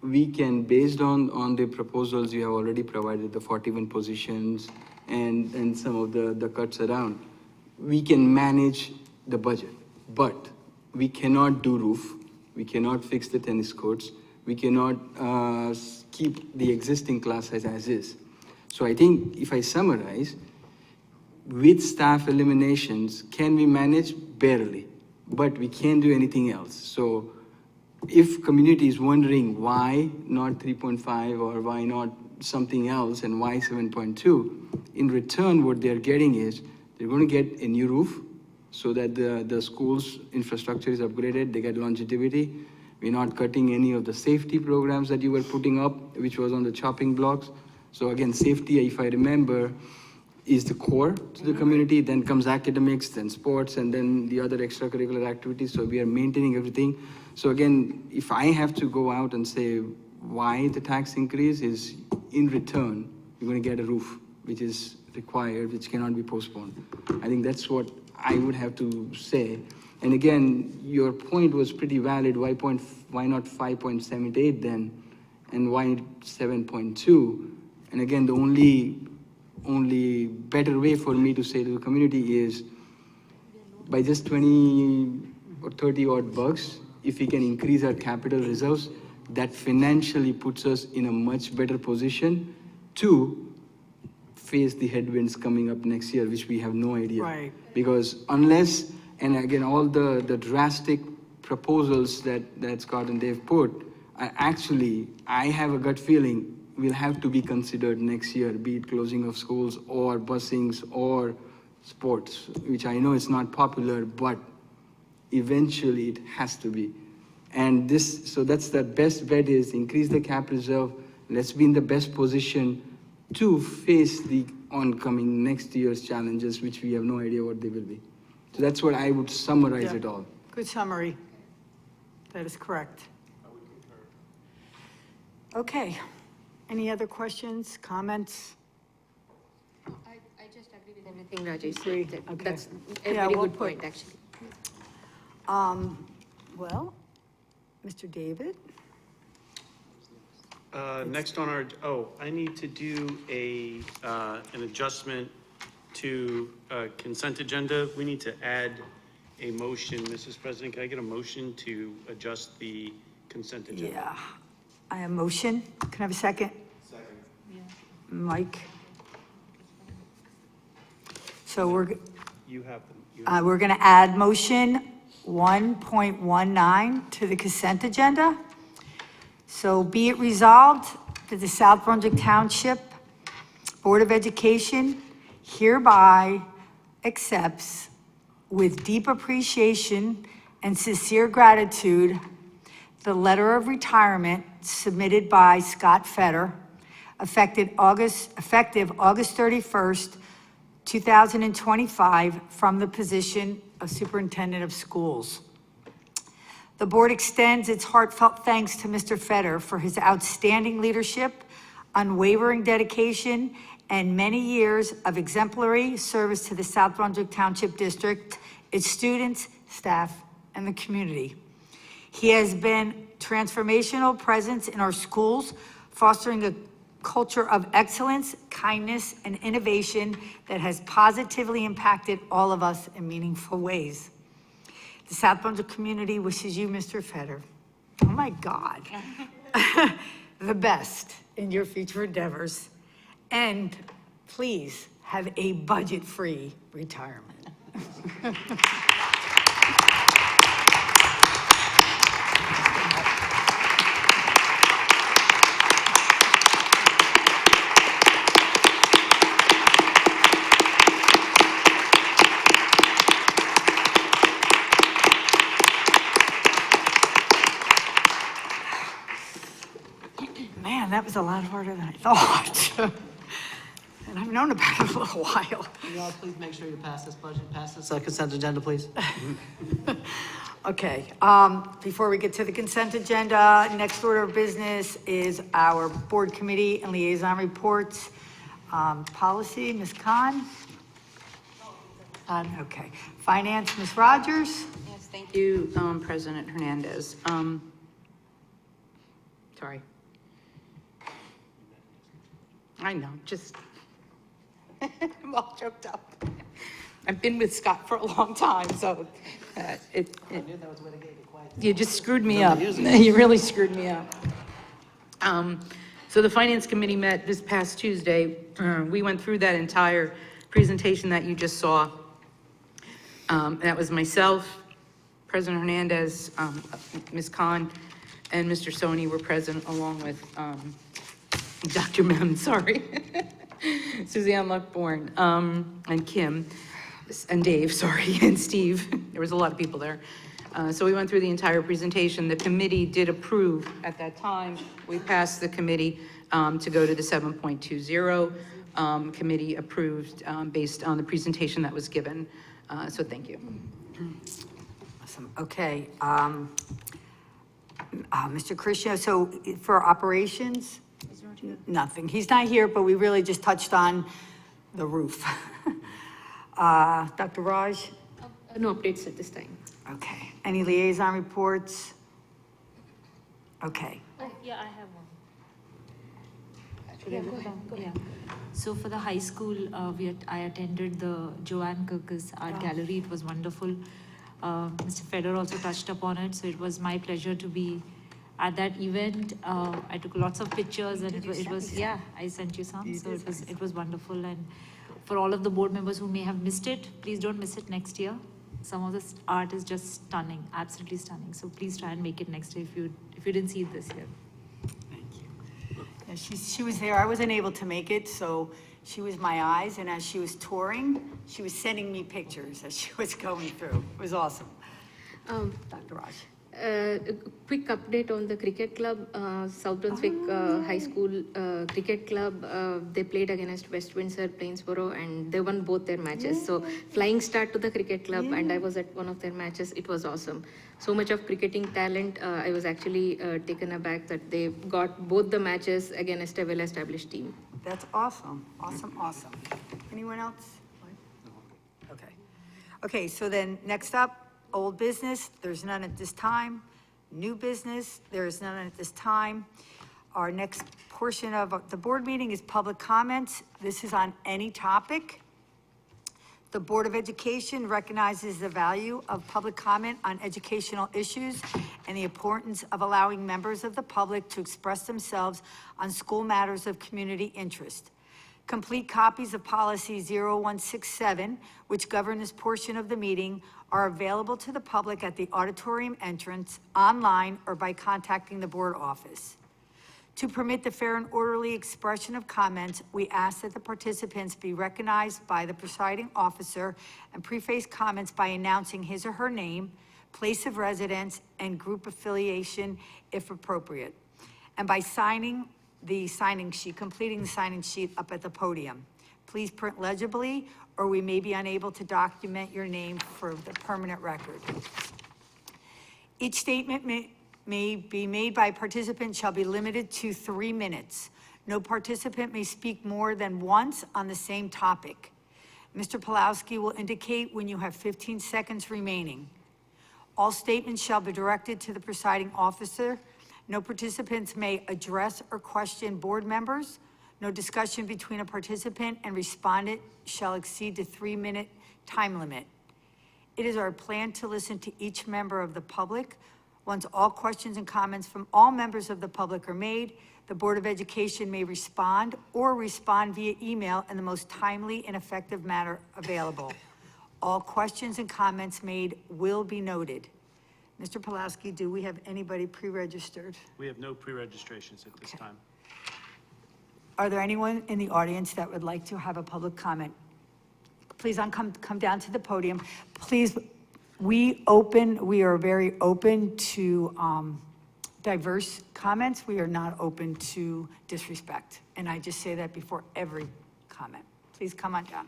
we can, based on the proposals you have already provided, the 41 positions and some of the cuts around, we can manage the budget. But we cannot do roof, we cannot fix the tennis courts, we cannot keep the existing class size as is. So I think if I summarize, with staff eliminations, can we manage? Barely, but we can't do anything else. So if community is wondering why not 3.5 or why not something else and why 7.2, in return what they're getting is they're going to get a new roof so that the school's infrastructure is upgraded, they get longevity. We're not cutting any of the safety programs that you were putting up, which was on the chopping blocks. So again, safety, if I remember, is the core to the community, then comes academics, then sports, and then the other extracurricular activities. So we are maintaining everything. So again, if I have to go out and say why the tax increase is in return, you're going to get a roof, which is required, which cannot be postponed. I think that's what I would have to say. And again, your point was pretty valid. Why not 5.78 then? And why 7.2? And again, the only better way for me to say to the community is by just 20 or 30 odd bucks, if we can increase our capital reserves, that financially puts us in a much better position to face the headwinds coming up next year, which we have no idea. Right. Because unless, and again, all the drastic proposals that Scott and Dave put, I have a gut feeling will have to be considered next year, be it closing of schools or busings or sports, which I know is not popular, but eventually it has to be. And so that's the best bet is increase the cap reserve. Let's be in the best position to face the oncoming next year's challenges, which we have no idea what they will be. So that's what I would summarize it all. Good summary. That is correct. Okay. Any other questions, comments? I just agree with everything Rajesh Agree, said. okay. That's a Yeah, very we'll good put- point, actually. Well, Mr. David? Next on I need to do an adjustment to consent agenda. We need to add a motion. Mrs. President, can I get a motion to adjust the consent agenda? Yeah. I have motion. Can I have a second? Second. Mike? So You have them. we're going to add motion 1.19 to the consent agenda. So be it resolved that the South Brunswick Township Board of Education hereby accepts with deep appreciation and sincere gratitude the letter of retirement submitted by Scott Fetter, effective August 31st, 2025, from the position of Superintendent of Schools. The board extends its heartfelt thanks to Mr. Fetter for his outstanding leadership, unwavering dedication, and many years of exemplary service to the South Brunswick Township District, its students, staff, and the community. He has been transformational presence in our schools, fostering a culture of excellence, kindness, and innovation that has positively impacted all of us in meaningful ways. The South Brunswick community wishes you, Mr. Fetter, oh my God, the best in your future endeavors. And please have a budget-free retirement. Man, that was a lot harder than I thought. And I've known about it a little while. Can you all please make sure you pass this budget, pass this consent agenda, please? Okay, before we get to the consent agenda, next order of business is our board committee and liaison reports. Policy, Ms. Khan? Okay. Finance, Ms. Rogers? Yes, thank you, President Hernandez. Sorry. I know, just, I'm all choked up. I've been with Scott for a long time, so you just screwed me up. You really screwed me up. So the Finance Committee met this past Tuesday. We went through that entire presentation that you just saw. That was myself, President Hernandez, Ms. Khan, and Mr. Soni were present, along with Dr. Mem, sorry, Suzanne Luckborn, and Kim, and Dave, sorry, and Steve. There was a lot of people there. So we went through the entire presentation. The committee did approve at that time. We passed the committee to go to the 7.20. Committee approved based on the presentation that was given. So thank you. Awesome, okay. Mr. Criscio, so for operations? Nothing, he's not here, but we really just touched on the roof. Dr. Raj? No updates at this time. Okay, any liaison reports? Okay. Yeah, I have one. Yeah. So for the high school, I attended the Joanne Kirkus Art Gallery. It was wonderful. Mr. Feder also touched upon it, so it was my pleasure to be at that event. I took lots of pictures, and it was yeah, I sent you some. So it was wonderful. And for all of the board members who may have missed it, please don't miss it next year. Some of the art is just stunning, absolutely stunning. So please try and make it next year if you didn't see it this year. Thank you. Yeah, she was there. I wasn't able to make it, so she was my eyes, and as she was touring, she was sending me pictures as she was going through. It was awesome. Dr. Raj. A quick update on the cricket club, South Brunswick High School Cricket Club. They played against West Windsor, Plainsboro, and they won both their matches. So flying start to the cricket club, and I was at one of their matches. It was awesome. So much of cricketing talent. I was actually taken aback that they got both the matches against a well-established team. That's awesome, awesome, awesome. Anyone else? Okay. Okay, so then next up, old business, there's none at this time. New business, there is none at this time. Our next portion of the board meeting is public comments. This is on any topic. The Board of Education recognizes the value of public comment on educational issues and the importance of allowing members of the public to express themselves on school matters of community interest. Complete copies of Policy 0167, which govern this portion of the meeting, are available to the public at the auditorium entrance, online, or by contacting the board office. To permit the fair and orderly expression of comments, we ask that the participants be recognized by the presiding officer and preface comments by announcing his or her name, place of residence, and group affiliation if appropriate, and by signing the signing sheet, completing the signing sheet up at the podium. Please print legibly, or we may be unable to document your name for the permanent record. Each statement may be made by a participant shall be limited to 3 minutes. No participant may speak more than once on the same topic. Mr. Pulowski will indicate when you have 15 seconds remaining. All statements shall be directed to the presiding officer. No participants may address or question board members. No discussion between a participant and respondent shall exceed the 3-minute time limit. It is our plan to listen to each member of the public. Once all questions and comments from all members of the public are made, the Board of Education may respond or respond via email in the most timely and effective manner available. All questions and comments made will be noted. Mr. Pulaski, do we have anybody pre-registered? We have no pre-registrations at this time. Are there anyone in the audience that would like to have a public comment? Please come down to the podium. Please, we are very open to diverse comments. We are not open to disrespect. And I just say that before every comment. Please come on down.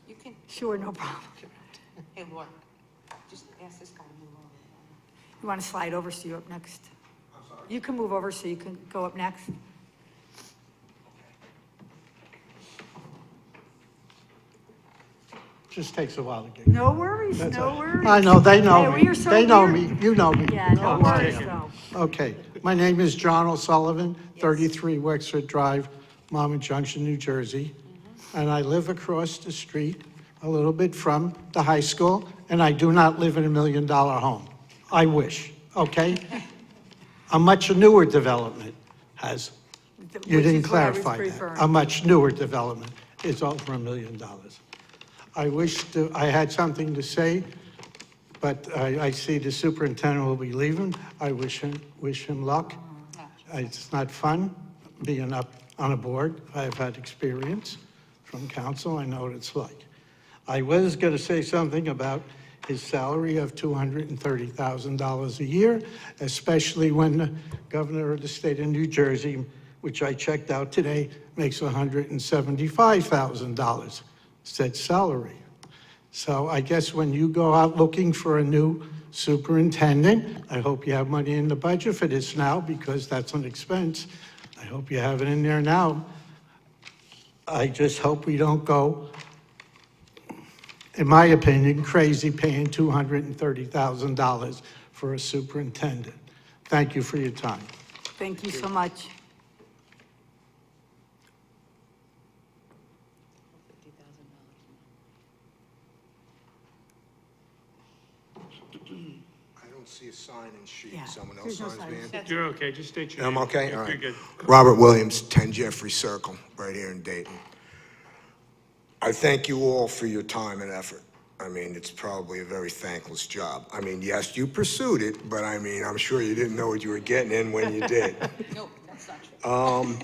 You can, Sure, no problem. hey, Laura, just ask this guy to move over. You want to slide over so you're up next? You can move over so you can go up next. Just takes a while to get. No worries, That's no all. worries. I know, they know Hey, me. we are so They know weird. me, you know me. Yeah, no worries, though. Okay, my name is John O'Sullivan, 33 Wexford Drive, Monmouth Junction, New Jersey. And I live across the street a little bit from the high school, and I do not live in $1 million home. I wish, okay? A much newer development has, you Which didn't is what I was clarify that. referring A much newer development is over $1 million. I had something to say, but I see the superintendent will be leaving. I wish him luck. It's not fun being up on a board. I've had experience from council. I know what it's like. I was going to say something about his salary of $230,000 a year, especially when the governor of the state of New Jersey, which I checked out today, makes $175,000 said salary. So I guess when you go out looking for a new superintendent, I hope you have money in the budget for this now, because that's an expense. I hope you have it in there now. I just hope we don't go, in my opinion, crazy paying $230,000 for a superintendent. Thank you for your time. Thank you so much. I don't see a sign-in sheet. Yeah, Someone else there's no signs me in? sign-in. You're okay, just state your I'm name. okay? You're All right. good. Robert Williams, 10 Jeffrey Circle, right here in Dayton. I thank you all for your time and effort. I mean, it's probably a very thankless job. I mean, yes, you pursued it, but I mean, I'm sure you didn't know what you were getting in when you did. No, that's not true.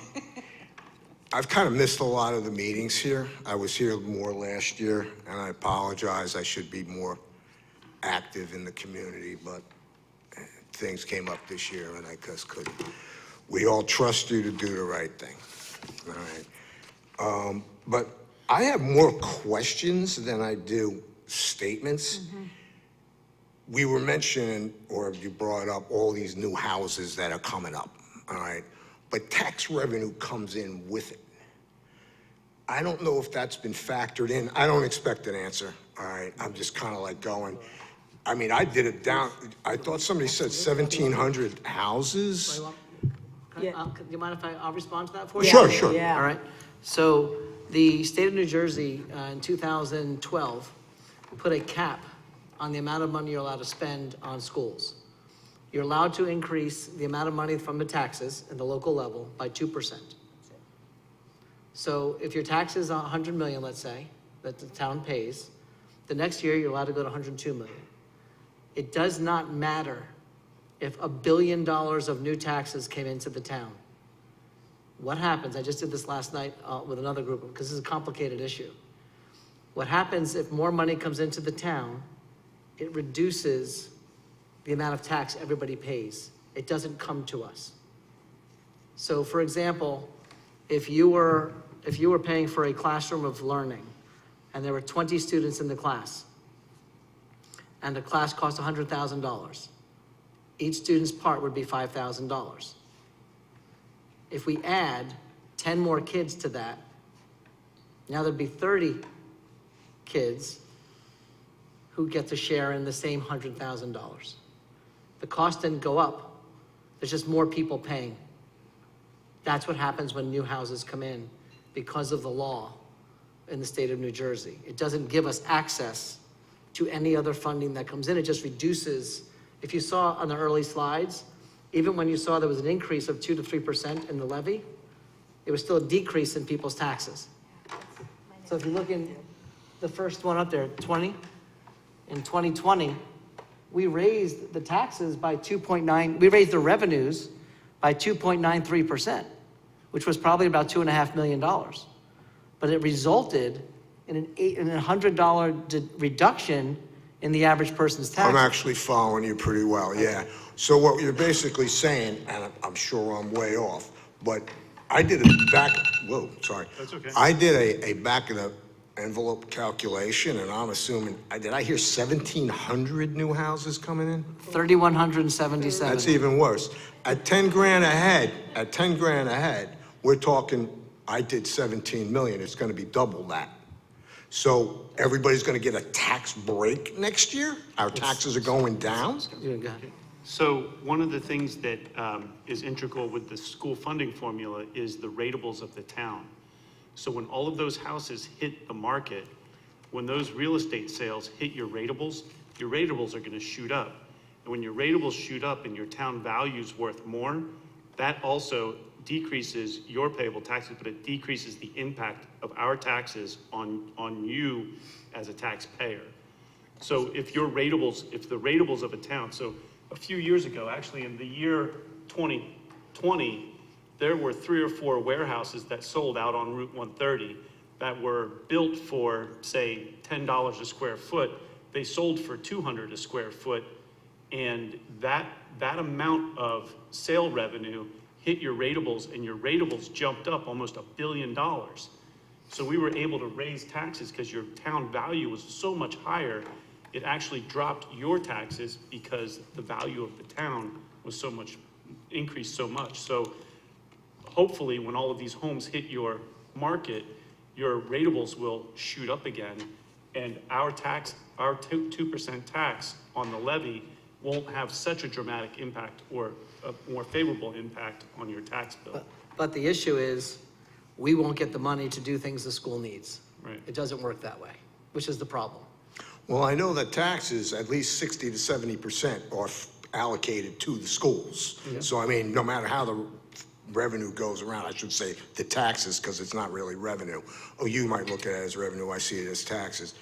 I've kind of missed a lot of the meetings here. I was here more last year, and I apologize. I should be more active in the community, but things came up this year, and I just couldn't. We all trust you to do the right thing, all right? But I have more questions than I do statements. We were mentioning, or you brought up, all these new houses that are coming up, all right? But tax revenue comes in with it. I don't know if that's been factored in. I don't expect an answer, all right? I'm just kind of like going, I mean, I did it down, I thought somebody said 1,700 houses. Do you mind if I'll respond to that for you? Sure, sure. Yeah. All right. So the state of New Jersey in 2012 put a cap on the amount of money you're allowed to spend on schools. You're allowed to increase the amount of money from the taxes at the local level by 2%. So if your taxes are 100 million, let's say, that the town pays, the next year you're allowed to go to 102 million. It does not matter if $1 billion of new taxes came into the town. What happens, I just did this last night with another group, because this is a complicated issue. What happens if more money comes into the town, it reduces the amount of tax everybody pays. It doesn't come to us. So for example, if you were paying for a classroom of learning, and there were 20 students in the class, and the class cost $100,000, each student's part would be $5,000. If we add 10 more kids to that, now there'd be 30 kids who get to share in the same $100,000. The cost didn't go up, there's just more people paying. That's what happens when new houses come in because of the law. in the state of New Jersey. It doesn't give us access to any other funding that comes in. It just reduces, if you saw on the early slides, even when you saw there was an increase of 2 to 3% in the levy, it was still a decrease in people's taxes. So if you look in the first one up there, 20, in 2020, we raised the taxes by we raised the revenues by 2.93%, which was probably about $2.5 million. But it resulted in an $100 reduction in the average person's tax. I'm actually following you pretty well, yeah. So what you're basically saying, and I'm sure I'm way off, but I did That's okay. I did a back of the envelope calculation, and I'm assuming, did I hear 1,700 new houses coming in? 3,177. That's even worse. At 10 grand ahead, we're talking, I did 17 million, it's gonna be double that. So everybody's gonna get a tax break next year? Our taxes are going down? Yeah, go ahead. So one of the things that is integral with the school funding formula is the ratables of the town. So when all of those houses hit the market, when those real estate sales hit your ratables are gonna shoot up. And when your ratables shoot up and your town value's worth more, that also decreases your payable taxes, but it decreases the impact of our taxes on you as a taxpayer. So if the ratables of a town, so a few years ago, actually in the year 2020, there were 3 or 4 warehouses that sold out on Route 130 that were built for, say, $10 a square foot. They sold for $200 a square foot, and that amount of sale revenue hit your ratables, and your ratables jumped up almost $1 billion. So we were able to raise taxes because your town value was so much higher. It actually dropped your taxes because the value of the town was increased so much. So hopefully when all of these homes hit your market, your ratables will shoot up again, and our 2% tax on the levy won't have such a dramatic impact or a more favorable impact on your tax bill. But the issue is, we won't get the money to do things the school needs. Right. It doesn't work that way, which is the problem. Well, I know that taxes, at least 60 to 70% are allocated to the schools. Yeah. So I mean, no matter how the revenue goes around, I should say the taxes, because it's not really revenue. Oh, you might look at it as revenue, I see it as taxes.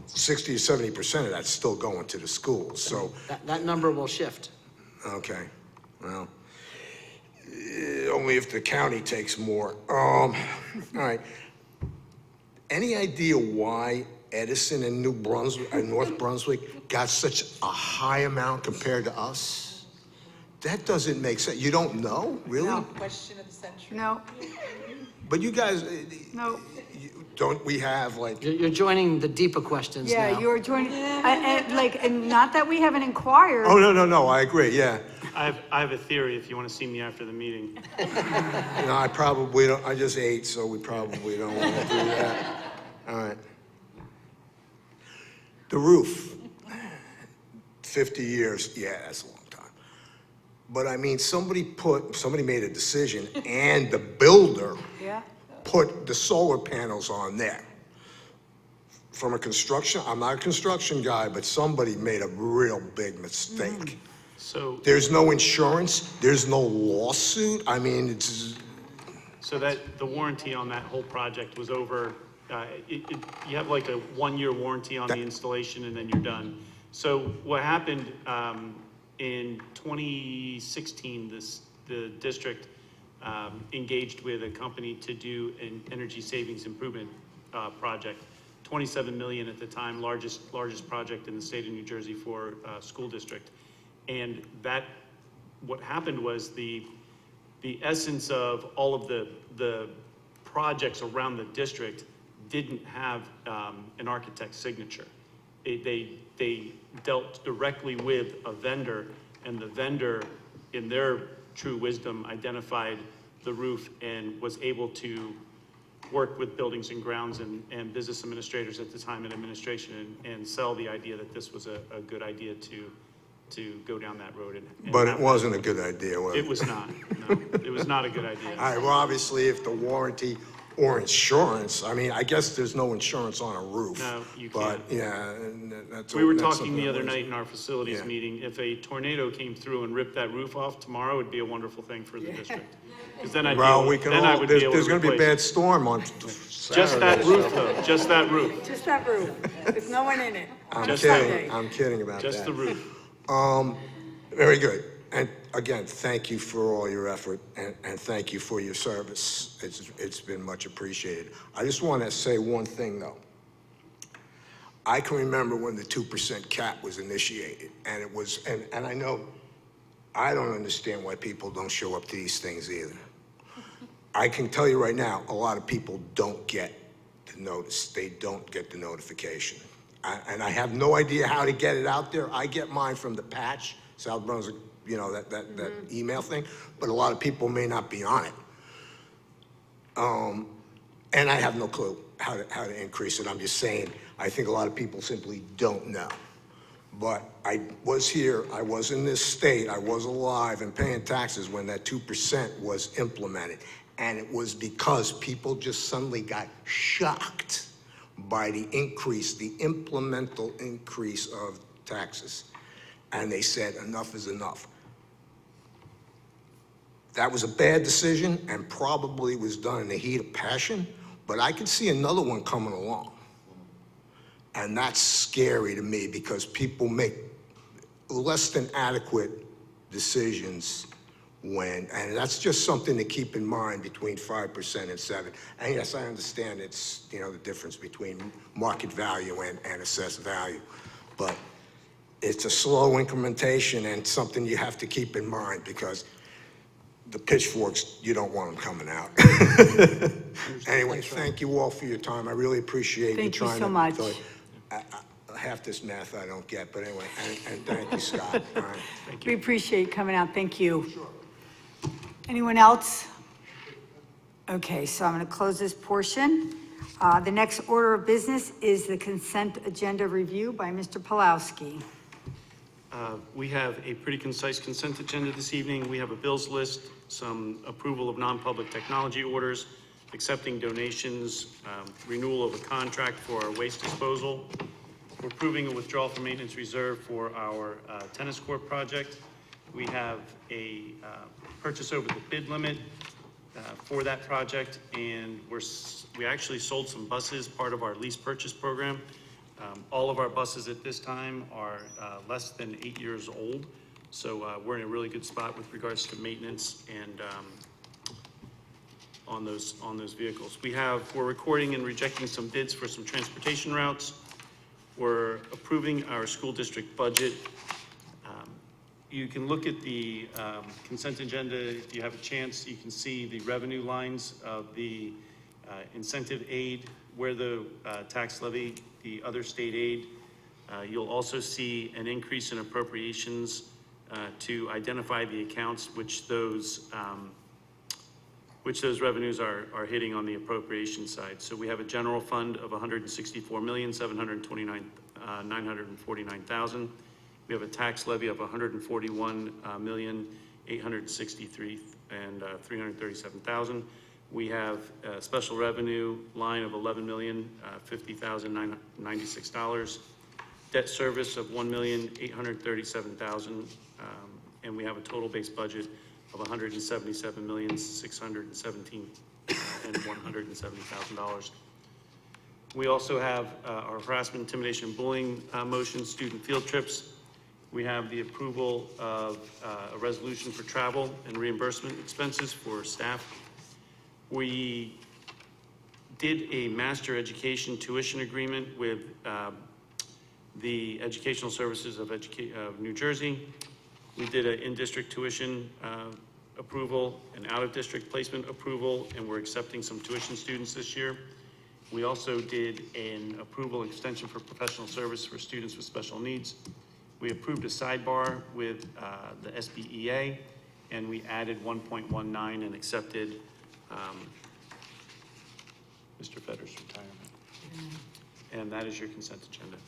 60 to 70% of that's still going to the schools, so. That number will shift. Okay, well, only if the county takes more. All right. Any idea why Edison and New Brunswick, North Brunswick got such a high amount compared to us? That doesn't make sense. You don't know, really? No. Question of the century. No, But you guys, no. don't we have like, You're joining the deeper questions now. Yeah, you're joining, and not that we haven't inquired. oh, no, I agree, yeah. I have a theory if you want to see me after the meeting. No, I probably don't, I just ate, so we probably don't want to do that. All right. The roof, 50 years, yeah, that's a long time. But I mean, somebody made a decision, and the builder Yeah. put the solar panels on there. From a construction, I'm not a construction guy, but somebody made a real big mistake. So There's no insurance, there's no lawsuit, I mean, it's, So that the warranty on that whole project was over, you have like a 1-year warranty on the installation and then you're done. So what happened in 2016, the district engaged with a company to do an energy savings improvement project. 27 million at the time, largest project in the state of New Jersey for a school district. And what happened was the essence of all of the projects around the district didn't have an architect's signature. They dealt directly with a vendor, and the vendor, in their true wisdom, identified the roof and was able to work with buildings and grounds and business administrators at the time in administration and sell the idea that this was a good idea to go down that road. but it wasn't a good idea, was it? It was not, no, it was not a good idea. All right, well, obviously, if the warranty or insurance. I mean, I guess there's no insurance on a roof. No, you But, can't. yeah, and that's. We were that's talking something the I other wanted to- night in our facilities Yeah. meeting, if a tornado came through and ripped that roof off tomorrow, it'd be a wonderful thing for the district. Because then I'd be Well, able, we can then I all, would be able to there's gonna be a replace it. bad storm on Just that Saturday, roof so- though, just that roof, Just that roof, with no one in it. I'm Just kidding, I'm kidding about that. just the roof. Very good. And again, thank you for all your effort and thank you for your service. It's been much appreciated. I just want to say one thing though. I can remember when the 2% cap was initiated and it was, and I know, I don't understand why people don't show up to these things either. I can tell you right now, a lot of people don't get the notice. They don't get the notification. And I have no idea how to get it out there. I get mine from the patch, South Brunswick, you know, that email thing, but a lot of people may not be on it. And I have no clue how to increase it. I'm just saying, I think a lot of people simply don't know. But I was here, I was in this state, I was alive and paying taxes when that 2% was implemented. And it was because people just suddenly got shocked by the increase, the implemental increase of taxes. And they said, enough is enough. That was a bad decision and probably was done in the heat of passion, but I could see another one coming along. And that's scary to me because people make less than adequate decisions when, and that's just something to keep in mind between 5% and 7%. And yes, I understand it's, you know, the difference between market value and assessed value, but it's a slow incrementation and something you have to keep in mind because the pitchforks, you don't want them coming out. Anyway, thank you all for your time. I really appreciate you Thank you trying to. so much. Half this math I don't get, but anyway, and thank you, Scott. All right. We appreciate you coming out, thank you. Anyone else? Okay, so I'm going to close this portion. The next order of business is the consent agenda review by Mr. Pulowski. We have a pretty concise consent agenda this evening. We have a bills list, some approval of non-public technology orders, accepting donations, renewal of a contract for our waste disposal. We're approving a withdrawal from maintenance reserve for our tennis court project. We have a purchase over the bid limit for that project, and we actually sold some buses, part of our lease purchase program. All of our buses at this time are less than 8 years old, so we're in a really good spot with regards to maintenance and on those vehicles. We're recording and rejecting some bids for some transportation routes. We're approving our school district budget. You can look at the consent agenda if you have a chance. You can see the revenue lines of the incentive aid, where the tax levy, the other state aid. You'll also see an increase in appropriations to identify the accounts which those revenues are hitting on the appropriation side. So we have a general fund of $164,729,949,000. We have a tax levy of $141,863,337,000. We have a special revenue line of $11,050,996. Debt service of $1,837,000, and we have a total base budget of $177,617,170,000. We also have our harassment, intimidation, and bullying motion, student field trips. We have the approval of a resolution for travel and reimbursement expenses for staff. We did a master education tuition agreement with the Educational Services of New Jersey. We did an in-district tuition approval, an out-of-district placement approval, and we're accepting some tuition students this year. We also did an approval extension for professional service for students with special needs. We approved a sidebar with the SBEA, and we added 1.19 and accepted Mr. Fetter's retirement. And that is your consent agenda.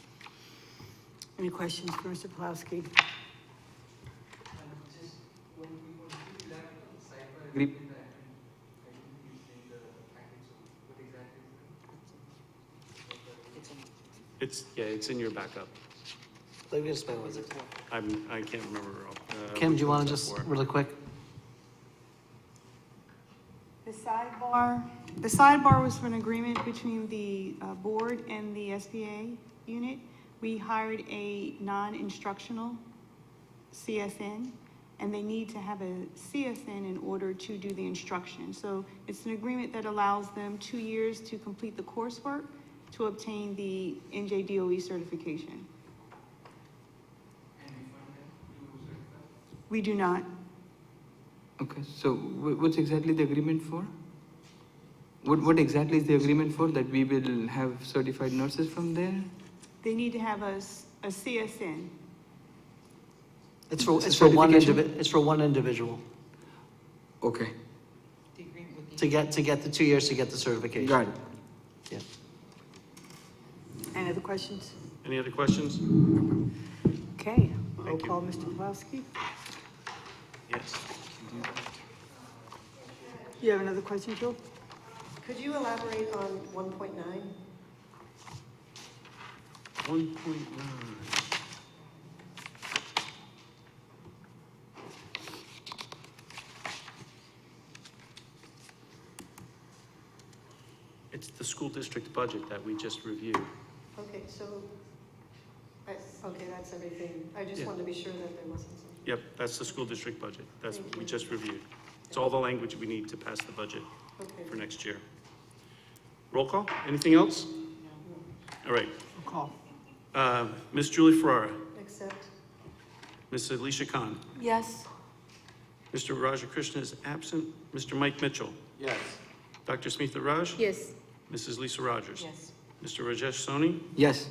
Any questions for Mr. Pulowski? It's in your backup. Let me explain what it is. I can't remember. Kim, which do you want one's to that just, for. really quick? The sidebar was for an agreement between the board and the SBA unit. We hired a non-instructional CSN, and they need to have a CSN in order to do the instruction. So it's an agreement that allows them 2 years to complete the coursework to obtain the NJDOE certification. We do not. Okay, so what's exactly the agreement for? What exactly is the agreement for, that we will have certified nurses from there? They need to have a CSN. It's for Certification? it's for one individual, Okay, to get the 2 years to get the certification. got it. Yeah. Any other questions? Any other questions? Okay, roll Thank you. call, Mr. Pawlowski. Yes. You have another question, Jill? Could you elaborate on 1.9? 1.9. It's the school district budget that we just reviewed. Okay, so, okay, that's everything. I just Yeah. wanted to be sure that there wasn't some. Yep, that's the school district budget. That's what we just reviewed. It's all the language we need to pass the budget for next year. Roll call? Anything else? All right. Roll call. Ms. Julie Ferrara, Accept. Ms. Alicia Khan, Yes. Mr. Raja Krishna is absent, Mr. Mike Mitchell, Yes. Dr. Smitha Raj, Yes. Mrs. Lisa Rogers. Yes. Mr. Rajesh Soni, Yes.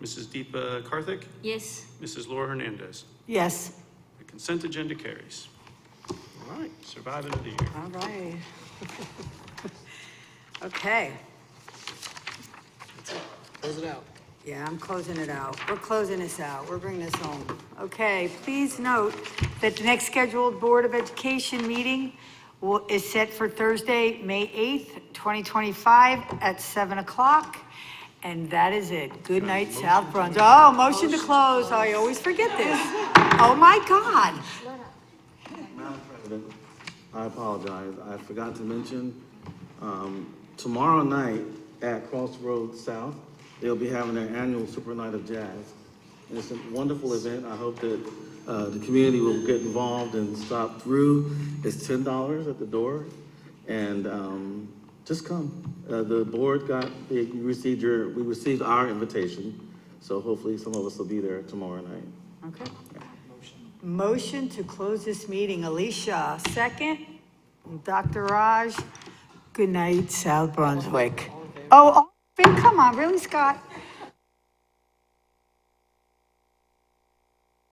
Mrs. Deepa Karthik, Yes. Mrs. Laura Hernandez. Yes. The consent agenda carries. All right, survivor of the year. All right. Okay. Close it out. Yeah, I'm closing it out. We're closing this out. We're bringing this home. Okay, please note that the next scheduled Board of Education meeting is set for Thursday, May 8th, 2025 at 7 o'clock. And that is it. Good night, South Brunswick. Oh, motion to close. I always forget this. Oh, my God. Madam President, I apologize. I forgot to mention, tomorrow night at Crossroads South, they'll be having their annual Super Night of Jazz. And it's a wonderful event. I hope that the community will get involved and stop through. It's $10 at the door, and just come. The board we received our invitation, so hopefully some of us will be there tomorrow night. Okay. Motion to close this meeting. Alicia, second. Dr. Raj, good night, South Brunswick. Oh, come on, really, Scott?